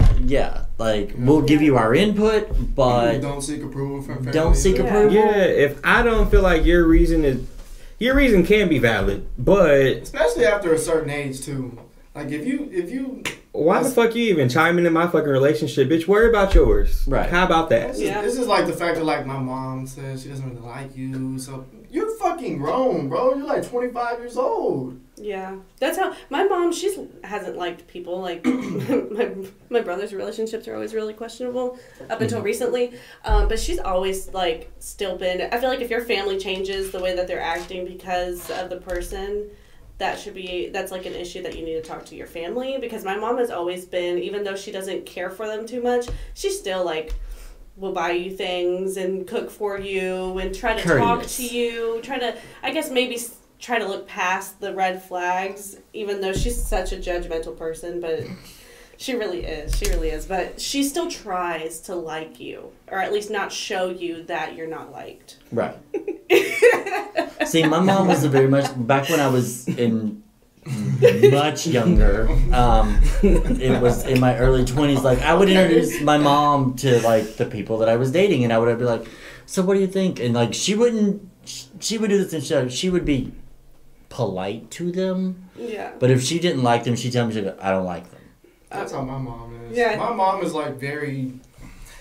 we'll give you our input, but don't seek approval from family. Don't seek approval. Yeah, if I don't feel like your reason can be valid, but especially after a certain age too. Like if you why the fuck you even chiming in my fucking relationship, bitch? Worry about yours. Right. How about that? This is like the fact that like my mom says she doesn't really like you, so you're fucking grown, bro. You're like 25 years old. Yeah, that's how my mom. Hasn't liked people. Like my brother's relationships are always really questionable up until recently. But she's always like still been. I feel like if your family changes the way that they're acting because of the person, that's like an issue that you need to talk to your family, because my mom has always been, even though she doesn't care for them too much, she still like will buy you things and cook for you and try to talk to you, try to look past the red flags, even though she's such a judgmental person, but she really is, but she still tries to like you, or at least not show you that you're not liked. Right. See, my mom was very much, back when I was much younger, it was in my early 20s, like, I would introduce my mom to, like, the people that I was dating, and I would be like, so what do you think? And, like, she would do this, and she would be polite to them. Yeah. But if she didn't like them, she'd tell me, she'd go, I don't like them. That's how my mom is. Yeah. My mom is like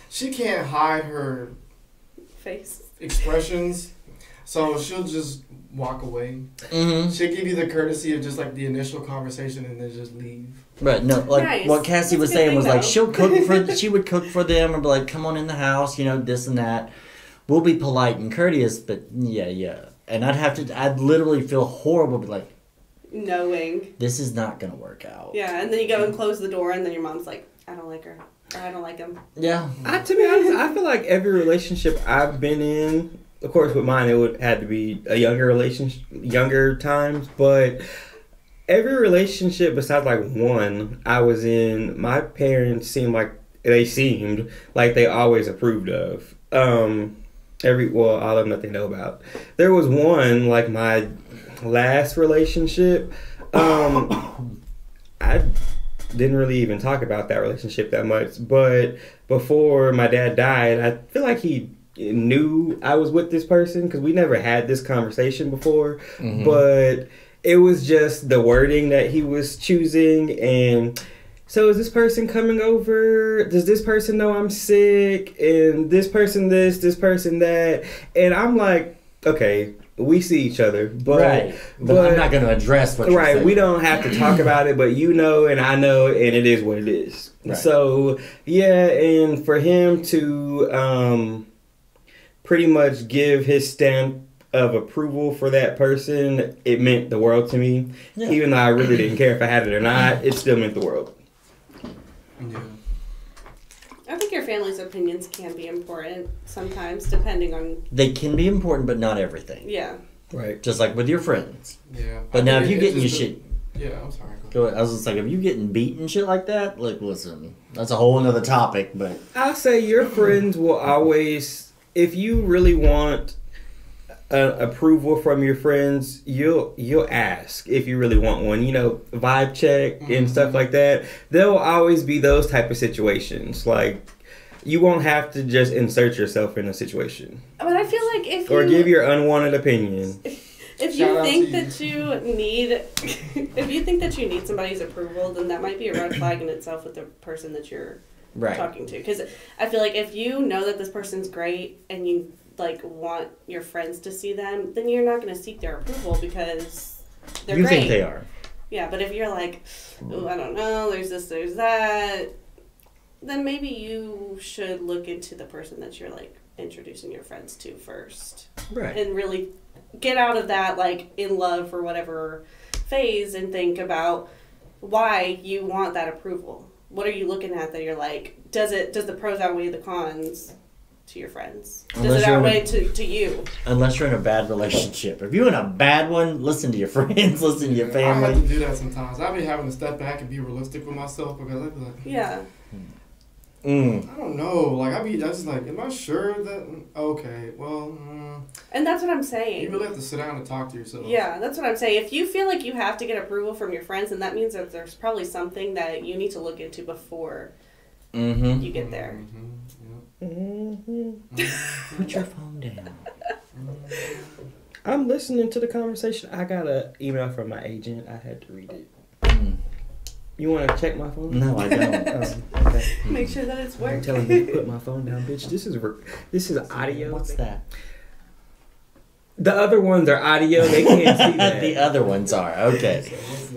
she can't hide her face expressions, so she'll just walk away. Mm-hmm. She'll give you the courtesy of just like the initial conversation and then just leave. Right, no, like nice. What Cassie was saying was like she would cook for them and be like, come on in the house, this and that. We'll be polite and courteous, but yeah. And I'd literally feel horrible, be like, knowing this is not gonna work out. Yeah, and then you go and close the door, and then your mom's like, I don't like her, or I don't like him. Yeah. To be honest, I feel like every relationship I've been in, of course with mine it would had to be a younger times, but every relationship besides like one I was in, my parents seemed like they always approved of. All of them that they know about. There was one, like my last relationship, I didn't really even talk about that relationship that much, but before my dad died, I feel like he knew I was with this person because we never had this conversation before, but it was just the wording that he was choosing. And so is this person coming over? Does this person know I'm sick? And this person this person that? And I'm like, okay, we see each other, but I'm not going to address what you're saying. We don't have to talk about it, but and I know, and it is what it is. Right. So yeah, and for him to pretty much give his stamp of approval for that person, it meant the world to me. Yeah. Even though I really didn't care if I had it or not, it still meant the world. Yeah. I think your family's opinions can be important sometimes, depending on... They can be important, but not everything. Yeah. Right. Just like with your friends. Yeah. But now if you're getting your shit... Yeah, I'm sorry. Go ahead. I was just like, if you getting beat and shit like that, like, listen, that's a whole nother topic, but... I'll say your friends will always... If you really want approval from your friends, you'll ask if you really want one. You know, vibe check and stuff like that. There will always be those type of situations. Like, you won't have to just insert yourself in a situation. But I feel like if or give your unwanted opinion. If you think that you need, if you think that you need somebody's approval, then that might be a red flag in itself with the person that you're talking to. Because I feel like if you know that this person's great and you like want your friends to see them, then you're not going to seek their approval because they're great. You think they are. Yeah, but if you're like, oh, I don't know, there's this, there's that, then maybe you should look into the person that you're like introducing your friends to first. Right. And really get out of that like in love or whatever phase and think about why you want that approval. What are you looking at that you're like, does the pros outweigh the cons to your friends? Does it outweigh to you? Unless you're in a bad relationship. If you're in a bad one, listen to your friends, listen to your family. I have to do that sometimes. I've been having to step back and be realistic with myself because I'd be like, yeah. I don't know. Like, I just like, am I sure that, okay, well. And that's what I'm saying. You really have to sit down and talk to yourself. Yeah, that's what I'm saying. If you feel like you have to get approval from your friends, then that means that there's probably something that you need to look into before you get there. Put your phone down. I'm listening to the conversation. I got an email from my agent. I had to read it. You want to check my phone? No, I don't. Okay. Make sure that it's working. I'm telling you to put my phone down, bitch. This is audio. What's that? The other ones are audio. They can't see that. The other ones are. Okay. So what's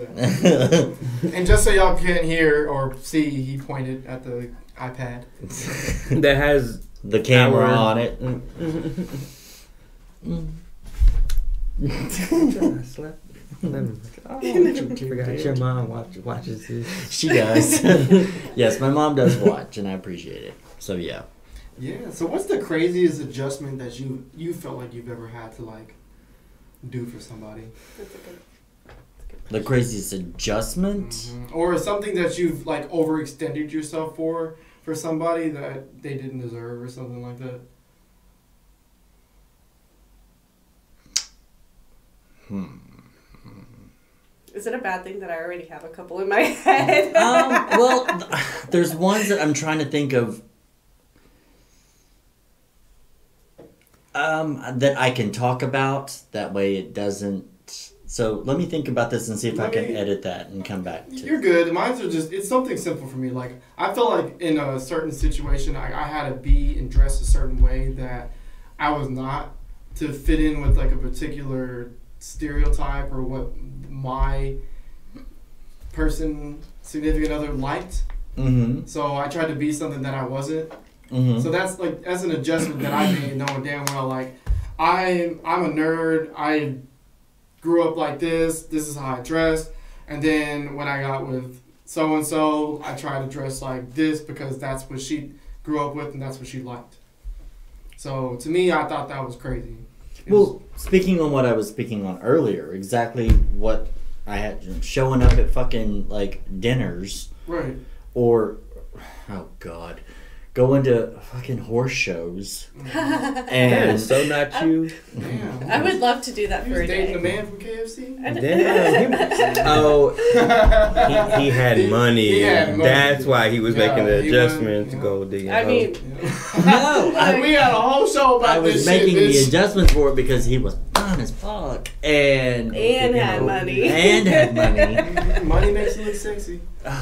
that? And just so y'all can't hear or see, he pointed at the iPad. That has the camera on it. I slept. Forgot your mom watches this. She does. Yes, my mom does watch, and I appreciate it. So yeah. Yeah. So what's the craziest adjustment that you felt like you've ever had to like do for somebody? That's a good the craziest adjustment, or something that you've like overextended yourself for somebody that they didn't deserve, or something like that. Is it a bad thing that I already have a couple in my head? Well, there's ones that I'm trying to think of that I can talk about. That way it doesn't... So let me think about this and see if I can edit that and come back to You're good. Mine's are just... It's something simple for me. Like, I feel like in a certain situation, I had to be and dress a certain way that I was not to fit in with like a particular stereotype or what my significant other liked. So I tried to be something that I wasn't. So that's an adjustment that I made, knowing damn well like I'm a nerd. I grew up like this. This is how I dressed. And then when I got with so and so, I tried to dress like this because that's what she grew up with and that's what she liked. So to me, I thought that was crazy. Speaking on what I was speaking on earlier, exactly what I had showing up at fucking like dinners, right? Or oh god, going to fucking horse shows. That And is so not you. Damn. I would love to do that You for was a dating day. a man from KFC? He had money. He had money. That's why he was making the he adjustment was, to go digging. I mean, no, we had a whole show about I was this making shit, the bitch. adjustments for it because he was fun as fuck and had money. and had money. Money makes you look sexy.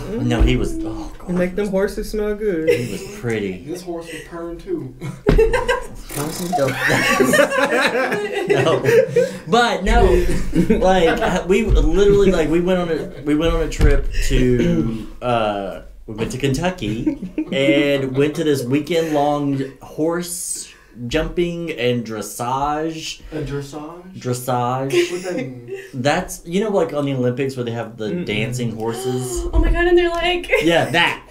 No, he was. Oh god, and make them horses smell good. he was pretty. This horse was purring too. No, but no, like we literally like we went on a trip to we went to Kentucky and went to this weekend long horse jumping and dressage. A dressage? Dressage. What's that mean? That's, you know, like on the Olympics where they have the dancing horses? Oh my god, and they're like... Yeah, that.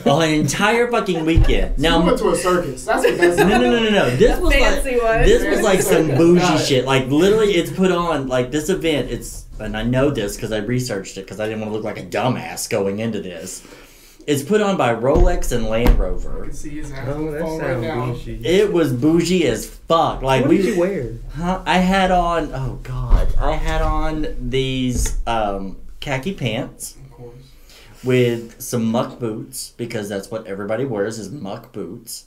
Oh, an entire fucking weekend. Now, Now, we went to a circus. That's what that's no. This was fancy like one. this was like some bougie Got it. shit. Like literally, it's put on like this event. It's and I know this because I researched it because I didn't want to look like a dumbass going into this. It's put on by Rolex and Land I Rover. can see his ass Oh, on the that phone right sounds now. bougie. It was bougie as fuck. Like What did you wear? Huh? I had on. Oh god, I had on these khaki pants. Of course. With some muck boots because that's what everybody wears is muck boots,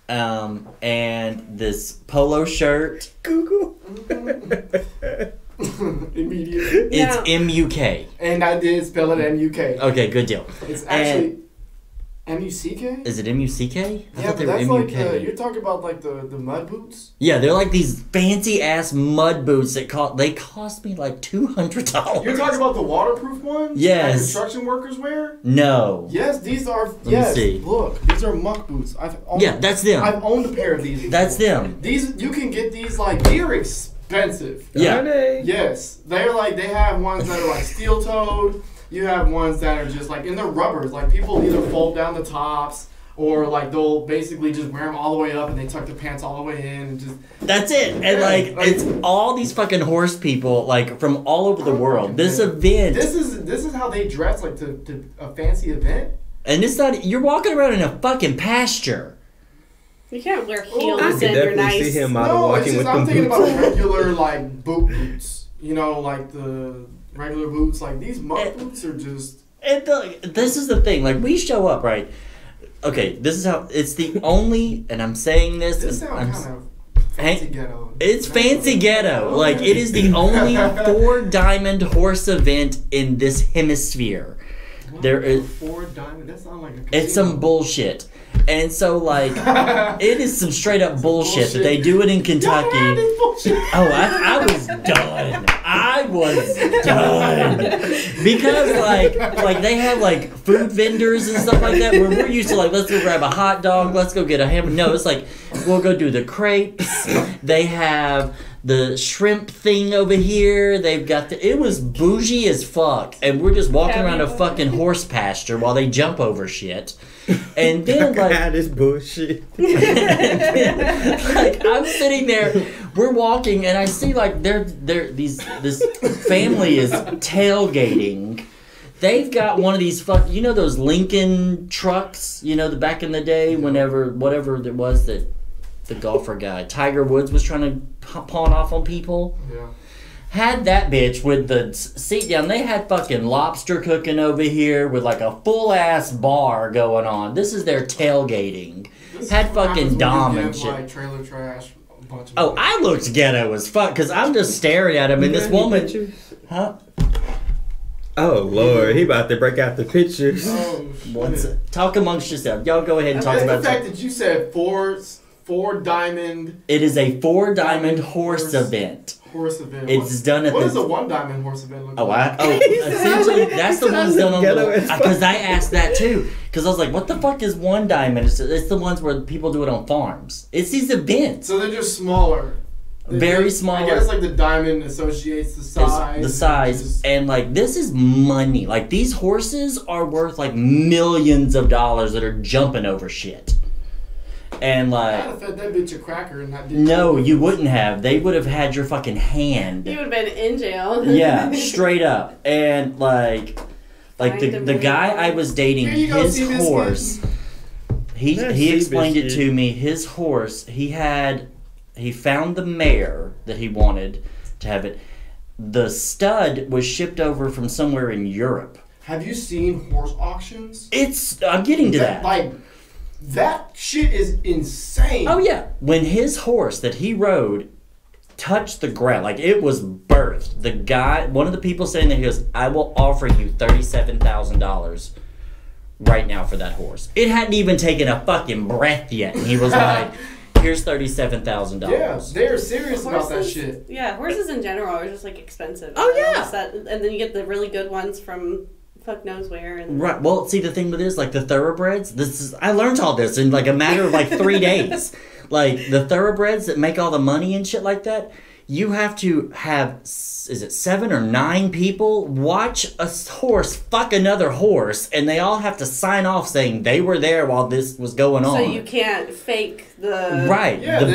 and this polo shirt. Google. Immediately. It's Now- MUK. And I did spell it M-U-K. Okay, good deal. It's actually M-U-C-K? Is it MUCK? I Yeah, thought they but were that's MUK. like you're talking about like the mud boots. Yeah, they're like these fancy ass mud boots that cost me like $200. You're talking about the waterproof ones? Yes. That construction workers wear? No. Yes, these are. me Yes, see. look, these are muck boots. Yeah, that's them. I've owned a pair of these. Before. That's them. These you can get these like they're expensive. Yeah. Are they? Yes, they're like they have ones that are like steel toed. You have ones that are just like in the rubbers. Like people either fold down the tops. Or like they'll basically just wear them all the way up and they tuck their pants all the way in and just. That's it. And Yeah, like like- it's all these fucking horse people like from all over the world. This event. This is how they dress like to a fancy event. And it's not. You're walking around in a fucking pasture. You can't wear Oh, heels I and could you're definitely nice. see him model No, it's walking just with I'm them thinking boots. about regular like boot boots. You know, like the regular boots. Like these muck boots are just. And this is the thing. Like we show up right. Okay, this is how. It's the only. And I'm saying this. This and I'm, sounds kind of fancy ghetto. It's fancy ghetto. Like it is the only 4-diamond horse event in this hemisphere. There is. 4 diamond. That sounds like a. It's some bullshit. And so, like, it is some straight up bullshit that they do it in Kentucky. Oh, I was done. I was done. Because, like they have, like, food vendors and stuff like that where we're used to, like, let's go grab a hot dog, let's go get a hamburger. No, it's like, we'll go do the crepes. They have the shrimp thing over here. They've got it was bougie as fuck. And we're just walking around a fucking horse pasture while they jump over shit. And then, like, God, this bullshit. like I'm sitting there, we're walking, and I see like this family is tailgating. They've got one of these you know those Lincoln trucks, you know, the back in the day, whenever whatever it was that the golfer guy Tiger Woods was trying to pawn off on people. Yeah. Had that bitch with the seat down. They had fucking lobster cooking over here with like a full ass bar going on. This is their tailgating. This Had is what happens fucking when dom you and give, shit. Like trailer trash. A bunch of Oh, money. I looked ghetto as fuck because I'm just staring at him and this woman. Huh? Oh Lord, he about to break out the pictures. Oh, What's shit. it? Talk amongst yourself. Y'all go ahead and talk That's about the fact that you said four diamond it. Is a 4-diamond horse event. horse event. It's done at What the. does a 1 diamond horse event look Oh, like? essentially, that's the ones done on Ghetto the. as fuck. Because I asked that too. Because I was like, what the fuck is 1 diamond? It's the ones where people do it on farms. It's these events. So they're just smaller. Very smaller. I guess like the diamond associates the size. The size. And like, this is money. Like, these horses are worth like millions of dollars that are jumping over shit. And I'd like. have fed that bitch a cracker and not did No, you wouldn't have. They would have had your fucking hand. You would have been in jail. Yeah, straight up. And like Trying to the move guy on. I was dating, Here you go, his sea biscuit. horse. He Sea explained it biscuit. to me. His horse, he found the mare that he wanted to have it. The stud was shipped over from somewhere in Europe. Have you seen horse auctions? I'm getting to that. Like, that shit is insane. Oh yeah, when his horse that he rode touched the ground, like it was birthed. The guy, one of the people saying that, he goes, "I will offer you $37,000 right now for that horse." It hadn't even taken a fucking breath yet, and he was like, "Here's $37,000." Yeah, they're serious about that Horses- shit. Yeah, horses in general are just like expensive. Oh, yeah. And then you get the really good ones from fuck knows where. And Right. Well, see, the thing with it is, like, the thoroughbreds, I learned all this in, like, a matter of, like, 3 days. Like the thoroughbreds that make all the money and shit like that, you have to have, is it 7 or 9 people watch a horse fuck another horse, and they all have to sign off saying they were there while this was going on. So you can't fake the right. Yeah, the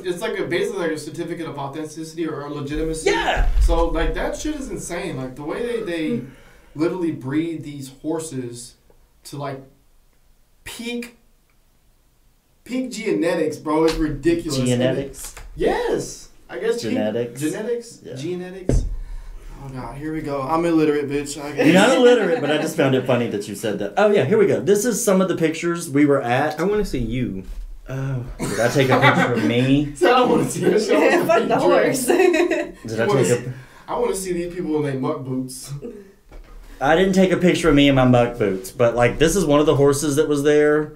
it's like basically like a certificate of authenticity or legitimacy. Yeah. So like that shit is insane. Like the way they literally breed these horses to like peak genetics, bro, is ridiculous. Genetics. Yes. I guess Genetics. Genetics? Yeah. Genetics? Oh, God, here we go. I'm illiterate, bitch. You're not illiterate, but I just found it funny that you said that. Oh, yeah, here we go. This is some of the pictures we were at. I want to see you. Oh, did I take a picture of me? So I don't want to see this show. Fuck the horse. Did I take a... I want to see these people in their muck boots. I didn't take a picture of me in my muck boots, but, like, this is one of the horses that was there.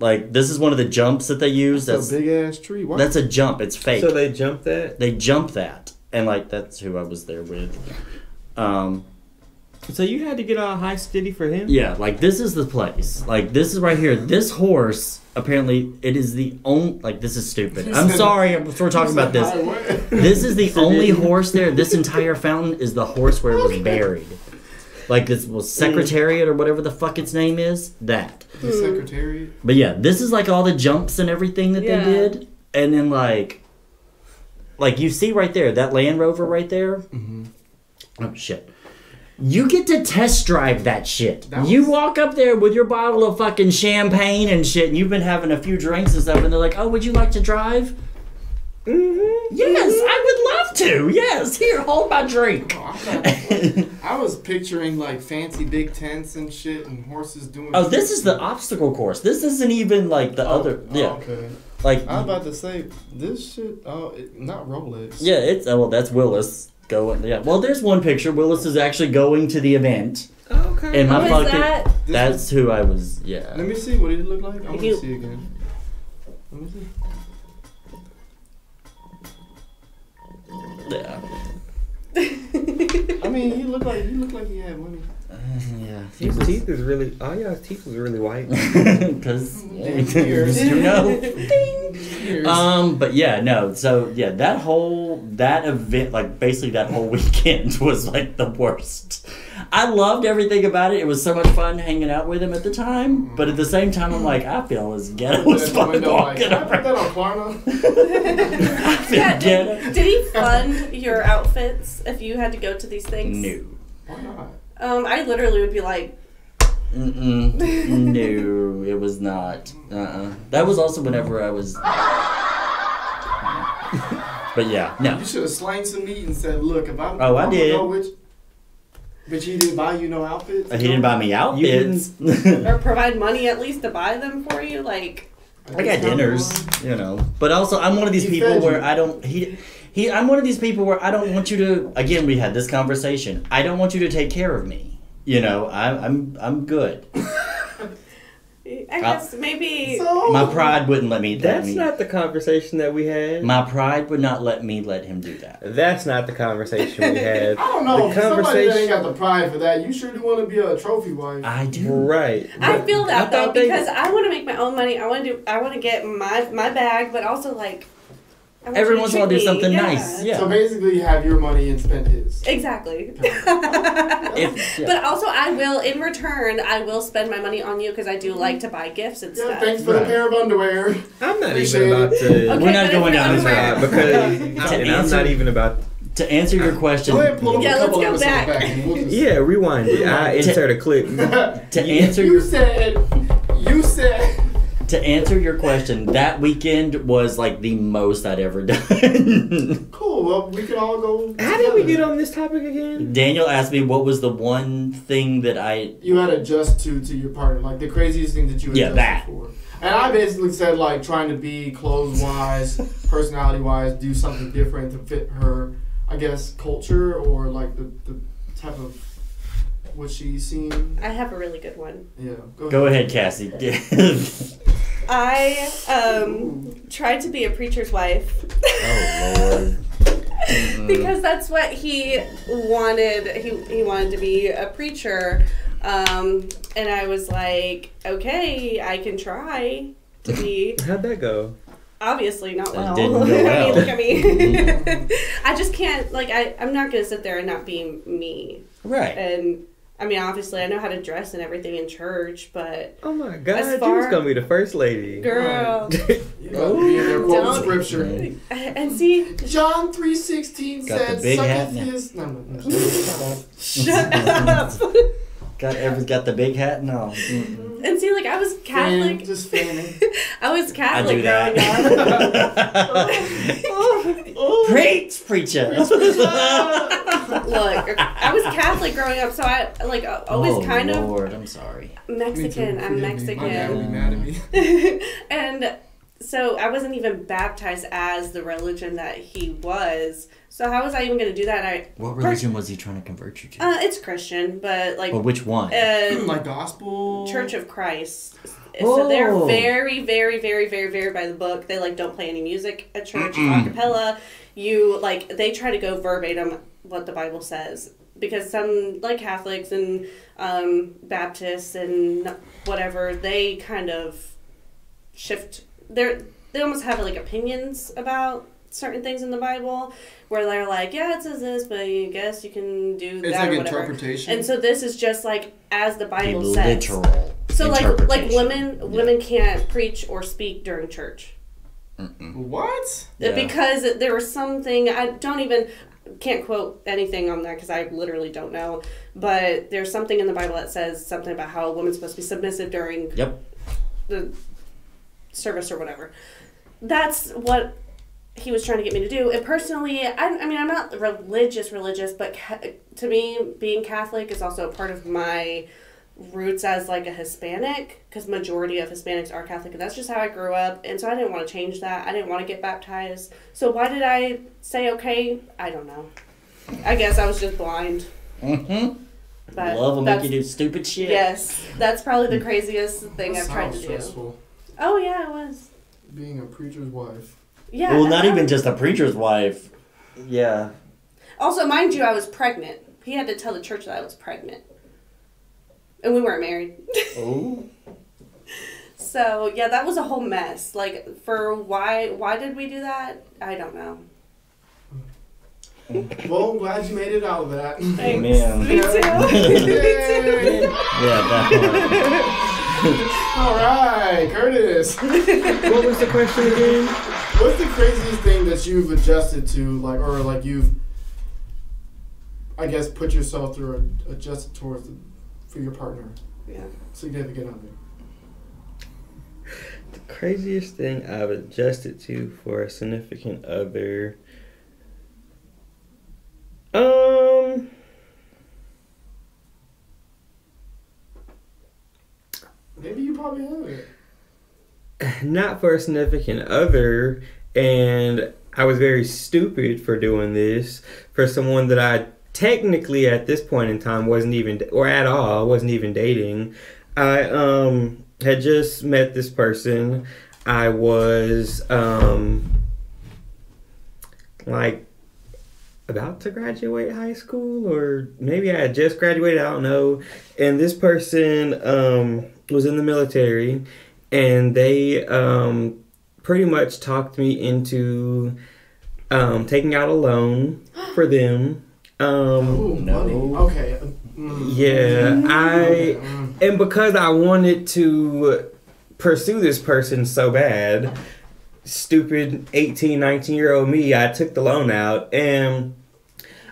Like, this is one of the jumps that they use. That's a big-ass tree. What? That's a jump. It's fake. So they jumped that? They jump that. And, like, that's who I was there with. So you had to get all high steady for him? Yeah, like, this is the place. Like, this is right here. This horse, apparently, it is the only... Like, this is stupid. I'm sorry we're talking about this. This is the only horse there. This entire fountain is the horse where it was buried. Like, this was Secretariat or whatever the fuck its name is. That. The Secretariat? But yeah, this is like all the jumps and everything that they did. And then like you see right there, that Land Rover right there. Mm-hmm. Oh, shit. You get to test drive that shit. You walk up there with your bottle of fucking champagne and shit, and you've been having a few drinks and stuff, and they're like, oh, would you like to drive? Mm-hmm. Yes, I would love to. Yes, here, hold my drink. I was picturing like fancy big tents and shit and horses doing. Oh, this is the obstacle course. This isn't even like the other. Yeah. Okay. Like I was about to say this shit. Oh, not Rolex. Yeah, it's well, that's Willis going. Yeah. Well, there's one picture. Willis is actually going to the event. Okay. And my Who is fucking. that? That's who I was. Yeah. Let me see. What did it look like? I want to see again. Let me see. Yeah. I mean, he looked like he had money. Yeah. His teeth is really... All y'all's teeth was really white. Because you know. But yeah, no. So yeah, that event, like basically that whole weekend was like the worst. I loved everything about it. It was so much fun hanging out with him at the time. But at the same time, I'm like, I feel as ghetto as fuck walking around. Can I put that on Klarna? I feel ghetto. Did he fund your outfits if you had to go to these things? No. Why not? I literally would be like, no, it was not. That was also whenever I was. But yeah, no. You should have slain some meat and said, "Look, if I'm I did. Go with, but he didn't buy you no outfits. He didn't buy me outfits. or provide money at least to buy them for you, like." I got dinners, you know. But also, I'm one of these people where I don't. I'm one of these people where I don't want you to. Again, we had this conversation. I don't want you to take care of me. You know, I'm good. I guess maybe my pride wouldn't let me. That's not the conversation that we had. My pride would not let me let him do that. That's not the conversation we had. I don't know. The Somebody that ain't got the pride for that. You sure do want to be a trophy wife. I do. Right. I feel that though because I want to make my own money. I want to get my bag, but also like. Every once in a while, do something nice. Yeah. So basically, you have your money and spend his. Exactly. But also, I will, in return, I will spend my money on you because I do like to buy gifts and stuff. Thanks for the pair of underwear. I'm not even about to. Okay, we're not going down this road because I'm not even about. To answer your question. Go ahead, pull up a couple let's go back. Yeah, rewind it. I insert a clip. To answer you said. To answer your question, that weekend was like the most I'd ever done. Cool. Well, we can all go. How did we get on this topic again? Daniel asked me what was the one thing that you had to adjust to your partner, like the craziest thing that you adjusted for. And I basically said like trying to be clothes wise, personality wise, do something different to fit her, I guess, culture or like the type of what she's seen. I have a really good one. Yeah. Go ahead, Cassie. I tried to be a preacher's wife. Oh Lord. Because that's what he wanted. He wanted to be a preacher. And I was like, okay, I can try to be. How'd that go? obviously not well. Didn't go well. I mean, look at me. I just can't, like, I'm not going to sit there and not be me. Right. And, I mean, obviously, I know how to dress and everything in church, but... Oh, my God. As You was going to be the first lady. Girl. You got to be in there quoting scripture. And see... John 3:16 Got the said, big hat sucketh now. his... No. Shut up. Got the big hat and all. Mm-hmm. And see, like, I was Catholic. Just fanning. I was Catholic I do that. growing up. Preach, preacher. Look, I was Catholic growing up, so I, like, always kind of... Lord, I'm sorry. Mexican. I'm Mexican. My dad would be mad at me. And so I wasn't even baptized as the religion that he was. So how was I even going to do that? What religion was he trying to convert you to? It's Christian, but like... But which one? Like gospel? Church of Christ. Oh. So they're very, very, very, very, very by the book. They, like, don't play any music at church, acapella. You, like, they try to go verbatim what the Bible says. Because some, like, Catholics and Baptists and whatever, they kind of shift... They almost have, like, opinions about certain things in the Bible where they're like, yeah, it says this, but I guess you can do that, it's like or whatever. interpretation. And so this is just like as the Bible The says. literal So like interpretation. women can't preach or speak during church. What? Yeah. Because there was something can't quote anything on that because I literally don't know. But there's something in the Bible that says something about how a woman's supposed to be submissive during the service or whatever. That's what he was trying to get me to do. And personally, I mean, I'm not religious, but to me, being Catholic is also a part of my roots as like a Hispanic, because majority of Hispanics are Catholic, and that's just how I grew up. And so I didn't want to change that. I didn't want to get baptized. So why did I say okay? I don't know. I guess I was just blind. Mm-hmm. But love will make you do stupid shit. Yes, that's probably the craziest thing I've tried to stressful. do. Oh yeah, it was. Being a preacher's wife. Yeah. Well, not even just a preacher's wife. Yeah. Also, mind you, I was pregnant. He had to tell the church that I was pregnant. And we weren't married. Oh. So, yeah, that was a whole mess. Like, for why did we do that? I don't know. Well, I'm glad you made it out of that. Thanks. Man. Me too. Me too. Yeah, that All right, Curtis. What was the question again? What's the craziest thing that you've adjusted to, like, or like you've, I guess, put yourself through or adjusted towards for your partner, Yeah. significant other? The craziest thing I've adjusted to for a significant other. Maybe you probably have it. Not for a significant other, and I was very stupid for doing this for someone that I technically at this point in time wasn't even dating. I had just met this person. I was like about to graduate high school, or maybe I had just graduated, I don't know. And this person was in the military, and they pretty much talked me into taking out a loan for them. Money. Okay. Yeah, and because I wanted to pursue this person so bad, stupid 18, 19-year-old me, I took the loan out, and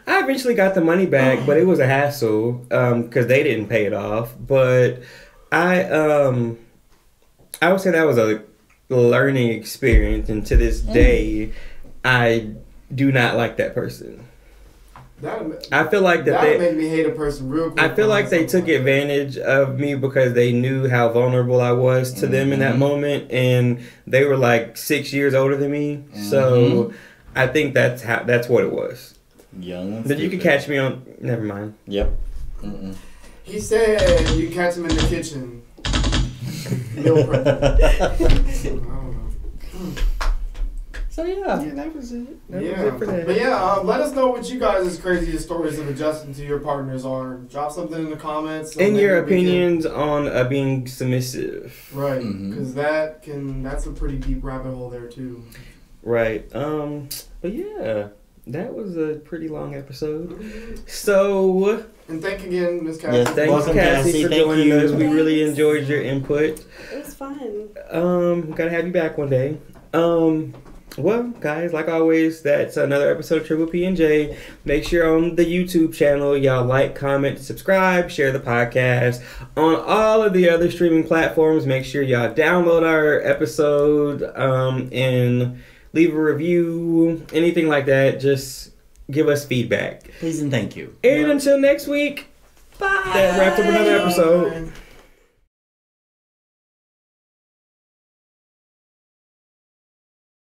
I eventually got the money back, but it was a hassle because they didn't pay it off. But I would say that was a learning experience, and to this day, I do not like that person. I feel like that would make me hate a person real quick. I feel like they took advantage of me because they knew how vulnerable I was to them in that moment, and they were like 6 years older than me. So I think that's what it was. Young. But you can catch me on. Never mind. Yep. He said you catch him in the kitchen. Meal prep. I don't know. So yeah. Yeah, that was it. That was Yeah, it for that. but yeah, let us know what you guys' craziest stories of adjusting to your partners are. Drop something in the comments. So And maybe your we can- opinions on being submissive. Right, Mhm. because that's a pretty deep rabbit hole there too. Right. But yeah, that was a pretty long episode. So And thank again, Miss Cassie. Yes, thanks, Welcome, Cassie, Cassie. for Thank joining you. us. We really Thanks. enjoyed your input. It was fun. Gotta have you back one day. Well, guys, like always, that's another episode of Triple P and J. Make sure on the YouTube channel, y'all like, comment, subscribe, share the podcast. On all of the other streaming platforms, make sure y'all download our episode and leave a review, anything like that. Just give us feedback. Please and thank you. And until next week, that wraps up another episode. Bye.